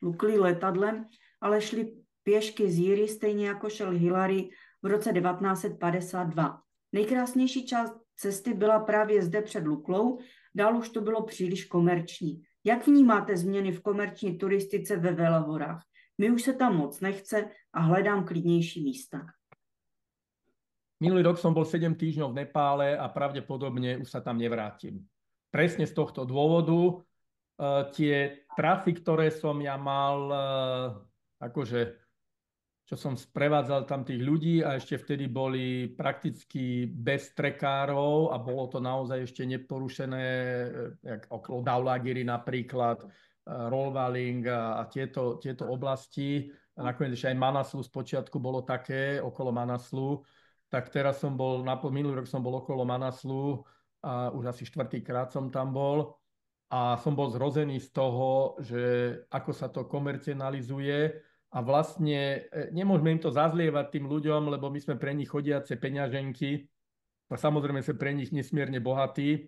Lukli letadlem, ale šli pěšky z Jíry, stejně jako šel Hillary v roce 1952. Nejkrásnější část cesty byla právě zde před Luklou, dál už to bylo příliš komerční. Jak vnímáte změny v komerční turistice ve Velehorách? Mi už se tam moc nechce a hledám klidnější místa. Minulý rok som bol 7 týždňov v Nepále a pravdepodobne už sa tam nevrátim. Presne z tohto dôvodu tie trasy, ktoré som ja mal, akože čo som sprevádzal tam tých ľudí a ešte vtedy boli prakticky bez trekárov a bolo to naozaj ešte neporušené, jak okolo Dhaulagiri napríklad, Rolvaling a tieto oblasti. A nakoniec ešte aj Manaslu spočiatku bolo také, okolo Manaslu. Tak teraz som bol, minulý rok som bol okolo Manaslu a už asi 4. krát som tam bol. A som bol zrozený z toho, že ako sa to komercionalizuje a vlastne nemôžeme im to zazlievať tým ľuďom, lebo my sme pre nich chodiace peňaženky a samozrejme sme pre nich nesmierne bohatí,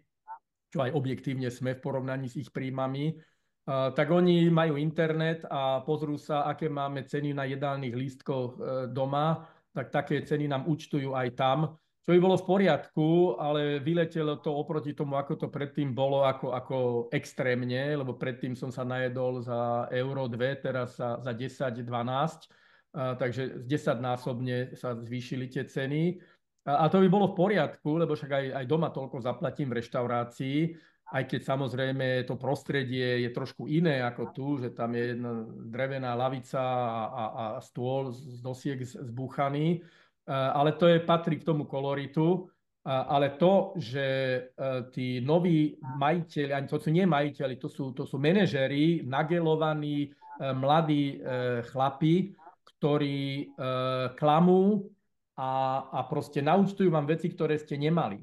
čo aj objektívne sme v porovnaní s ich príjmami. Tak oni majú internet a pozrú sa, aké máme ceny na jedálnych lístkoch doma, tak také ceny nám účtujú aj tam. Čo by bolo v poriadku, ale vyletelo to oproti tomu, ako to predtým bolo, ako extrémne, lebo predtým som sa najedol za euro 2, teraz za 10, 12, takže 10-násobne sa zvýšili tie ceny. A to by bolo v poriadku, lebo však aj doma toľko zaplatím v reštaurácii, aj keď samozrejme to prostredie je trošku iné ako tu, že tam je jedna drevená lavica a stôl z dosiek zbúchaný. Ale to patrí k tomu koloritu, ale to, že tí noví majiteľi, ani to sú nie majiteľi, to sú manažeri, nagelovaní mladí chlapi, ktorí klamú a proste naúčtujú vám veci, ktoré ste nemali.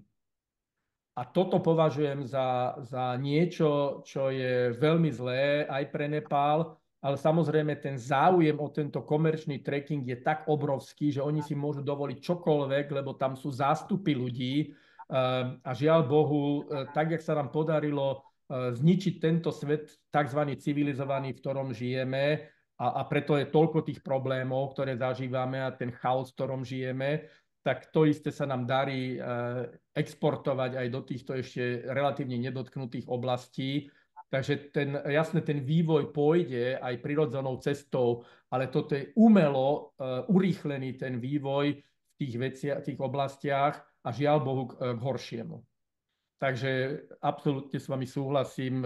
A toto považujem za niečo, čo je veľmi zlé aj pre Nepál, ale samozrejme ten záujem o tento komerčný trekking je tak obrovský, že oni si môžu dovoliť čokoľvek, lebo tam sú zástupy ľudí a žiaľ Bohu, tak, jak sa nám podarilo zničiť tento svet tzv. Civilizovaný, v ktorom žijeme a preto je toľko tých problémov, ktoré zažívame a ten chaos, v ktorom žijeme, tak to isté sa nám darí exportovať aj do týchto ešte relatívne nedotknutých oblastí. Takže jasne ten vývoj pôjde aj prirodzenou cestou, ale toto je umelo urýchlený ten vývoj v tých oblastiach a žiaľ Bohu k horšiemu. Takže absolútne s vami súhlasím,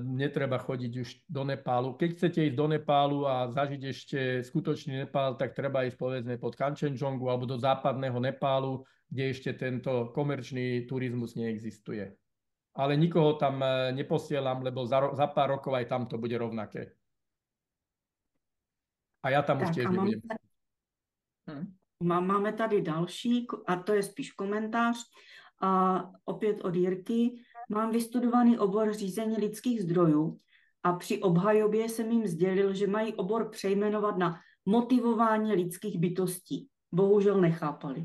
netreba chodiť už do Nepálu. Keď chcete ísť do Nepálu a zažiť ešte skutočný Nepál, tak treba ísť povedzme pod Kanchenjungu alebo do západného Nepálu, kde ešte tento komerčný turizmus neexistuje. Ale nikoho tam neposielam, lebo za pár rokov aj tam to bude rovnaké. A ja tam už tiež nebudem. Máme tady další, a to je spíš komentář, a opět od Jirky. Mám vystudovaný obor řízení lidských zdrojů a při obhajobě jsem jim sdělil, že mají obor přejmenovat na motivování lidských bytostí. Bohužel nechápali.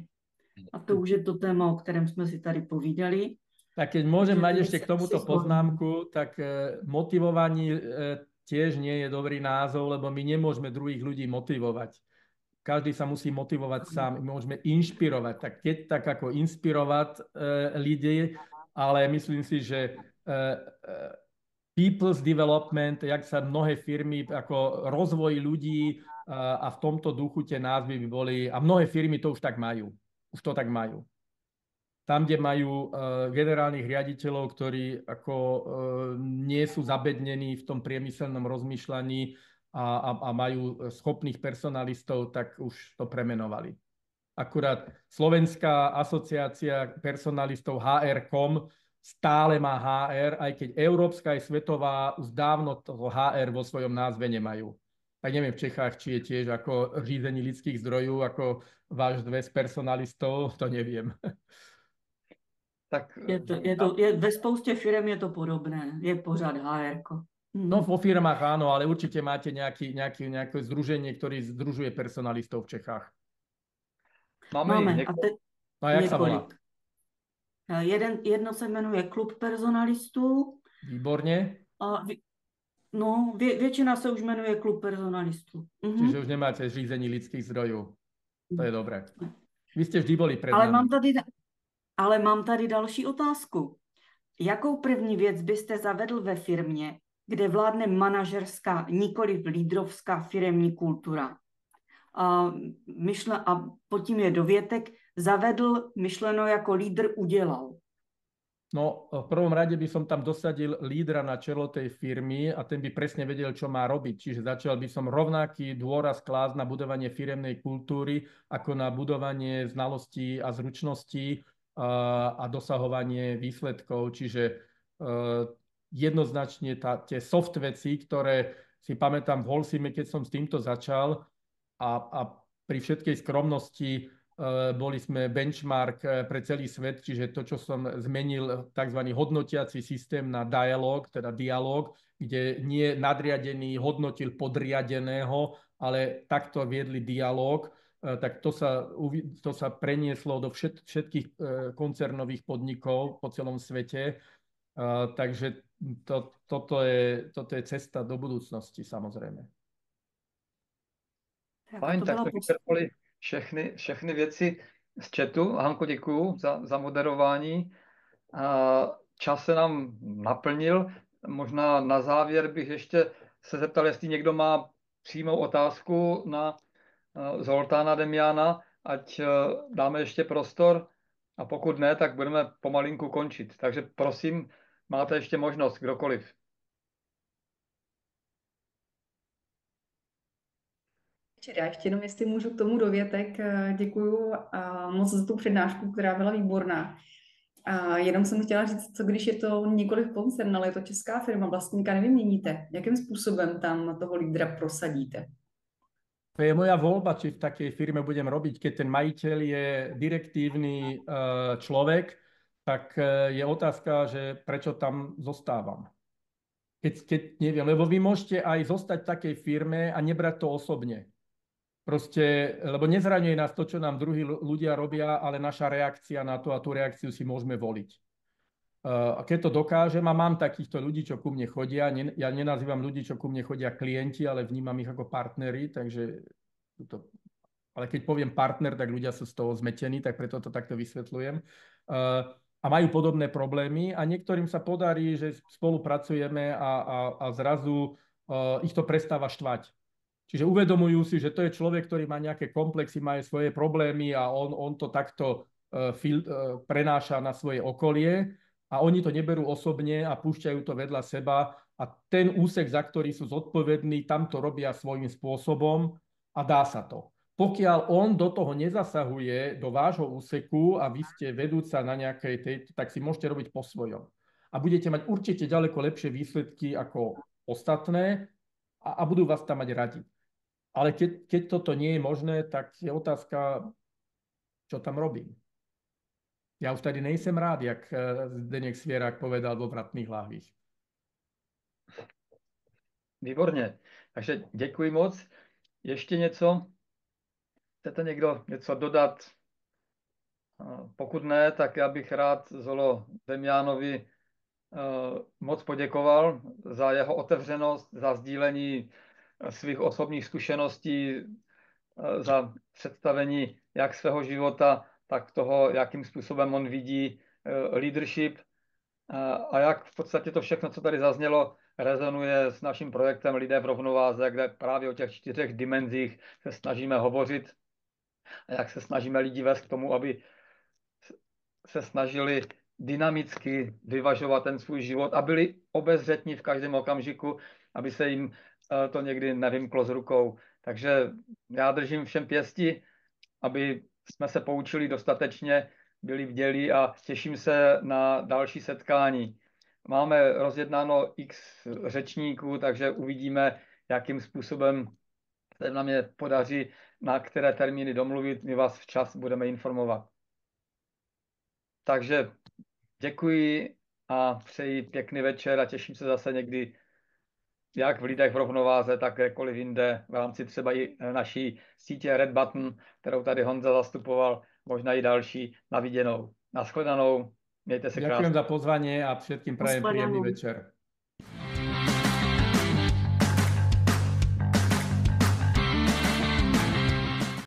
A to už je to téma, o kterém jsme si tady povídali. Tak keď môžem mať ešte k tomuto poznámku, tak motivovanie tiež nie je dobrý názov, lebo my nemôžeme druhých ľudí motivovať. Každý sa musí motivovať sám. My môžeme inšpirovať. Tak keď tak ako inšpirovať ľudí, ale myslím si, že people's development, jak sa mnohé firmy, ako rozvoj ľudí a v tomto duchu tie názvy by boli, a mnohé firmy to už tak majú. Už to tak majú. Tam, kde majú generálnych riaditeľov, ktorí ako nie sú zabednení v tom priemyselnom rozmýšľaní a majú schopných personalistov, tak už to premenovali. Akurát Slovenská asociácia personalistov HR.com stále má HR, aj keď európska aj svetová už dávno toho HR vo svojom názve nemajú. Tak neviem v Čechách, či je tiež ako řízení ľudských zdrojov, ako váš dves personalistov, to neviem. Tak Ve spoustě firm je to podobné, je pořád HR. No vo firmách áno, ale určite máte nejaké združenie, ktoré združuje personalistov v Čechách. Máme No a jak sa volá? Jedno se jmenuje Klub personalistů. Výborne. No, většina se už jmenuje Klub personalistů. Čiže už nemáte řízení lidských zdrojů. To je dobré. Vy jste vždy byli před ale námi. Mám tady další otázku. Jakou první věc byste zavedl ve firmě, kde vládne manažerská, nikoliv lídrovská firemní kultura? A pod tím je dovětek, zavedl, myšleno jako lídr udělal. No, v prvom rade by som tam dosadil lídra na čelo tej firmy a ten by presne vedel, čo má robiť. Čiže začal by som rovnaký dôraz klásť na budovanie firemnej kultúry, ako na budovanie znalostí a zručností a dosahovanie výsledkov. Čiže jednoznačne tie soft veci, ktoré si pamätám v Holcime, keď som s týmto začal a pri všetkej skromnosti boli sme benchmark pre celý svet, čiže to, čo som zmenil, tzv. Hodnotiaci systém na dialog, kde nie nadriadený hodnotil podriadeného, ale takto viedli dialog, tak to sa prenieslo do všetkých koncernových podnikov po celom svete. Takže toto je cesta do budúcnosti, samozrejme. Fajn, tak to vyčerpali všechny věci z chatu. Hanko, děkuju za moderování. Čas se nám naplnil. Možná na závěr bych ještě se zeptal, jestli někdo má přímou otázku na Zoltána Demiana, ať dáme ještě prostor. A pokud ne, tak budeme pomalinku končit. Takže prosím, máte ještě možnost, kdokoliv. Já ještě jenom, jestli můžu k tomu dovětek, děkuju moc za tu přednášku, která byla výborná. Jenom jsem chtěla říct, co když je to nikoliv koncern, ale je to česká firma, vlastníka nevyměníte. Jakým způsobem tam toho lídra prosadíte? To je moja voľba, či v takej firme budem robiť. Keď ten majiteľ je direktívny človek, tak je otázka, že prečo tam zostávam. Keď neviem, lebo vy môžete aj zostať v takej firme a nebrať to osobne. Proste, lebo nezraňuje nás to, čo nám druhí ľudia robia, ale naša reakcia na to a tú reakciu si môžeme voliť. A keď to dokážem, a mám takýchto ľudí, čo ku mne chodia, ja nenazývam ľudí, čo ku mne chodia klienti, ale vnímam ich ako partnery, takže ale keď poviem partner, tak ľudia sú z toho zmetení, tak preto to takto vysvetľujem. A majú podobné problémy a niektorým sa podarí, že spolupracujeme a zrazu ich to prestáva štvať. Čiže uvedomujú si, že to je človek, ktorý má nejaké komplexy, má svoje problémy a on to takto prenáša na svoje okolie a oni to neberú osobne a púšťajú to vedľa seba a ten úsek, za ktorý sú zodpovední, tam to robia svojím spôsobom a dá sa to. Pokiaľ on do toho nezasahuje, do vášho úseku a vy ste vedúca na nejakej tak si môžete robiť po svojom. A budete mať určite ďaleko lepšie výsledky ako ostatné a budú vás tam mať radi. Ale keď toto nie je možné, tak je otázka, čo tam robím. Ja už tady nejsem rád, jak Zdeněk Svěrák povedal vo Vratných láhvích. Výborně. Takže děkuji moc. Ještě něco? Chcete někdo něco dodat? Pokud ne, tak já bych rád Zolo Demianovi moc poděkoval za jeho otevřenost, za sdílení svých osobních zkušeností, za představení jak svého života, tak toho, jakým způsobem on vidí leadership a jak v podstatě to všechno, co tady zaznělo, rezonuje s naším projektem Lidé v rovnováze, kde právě o těch 4 dimenzích se snažíme hovořit a jak se snažíme lidi vést k tomu, aby se snažili dynamicky vyvažovat ten svůj život a byli obezřetní v každém okamžiku, aby se jim to někdy nevymklo z rukou. Takže já držím všem pěsti, aby jsme se poučili dostatečně, byli bdělí a těším se na další setkání. Máme rozjednáno x řečníků, takže uvidíme, jakým způsobem se nám je podaří, na které termíny domluvit. My vás včas budeme informovat. Takže Děkuji a přeji pěkný večer a těším se zase někdy jak v Lidech v rovnováze, tak kdekoliv jinde v rámci třeba i naší sítě Red Button, kterou tady Honza zastupoval, možná i další. Na viděnou. Nashledanou. Mějte se krásně. Ďakujem za pozvanie a všetkým prajem príjemný Nashledanou. večer.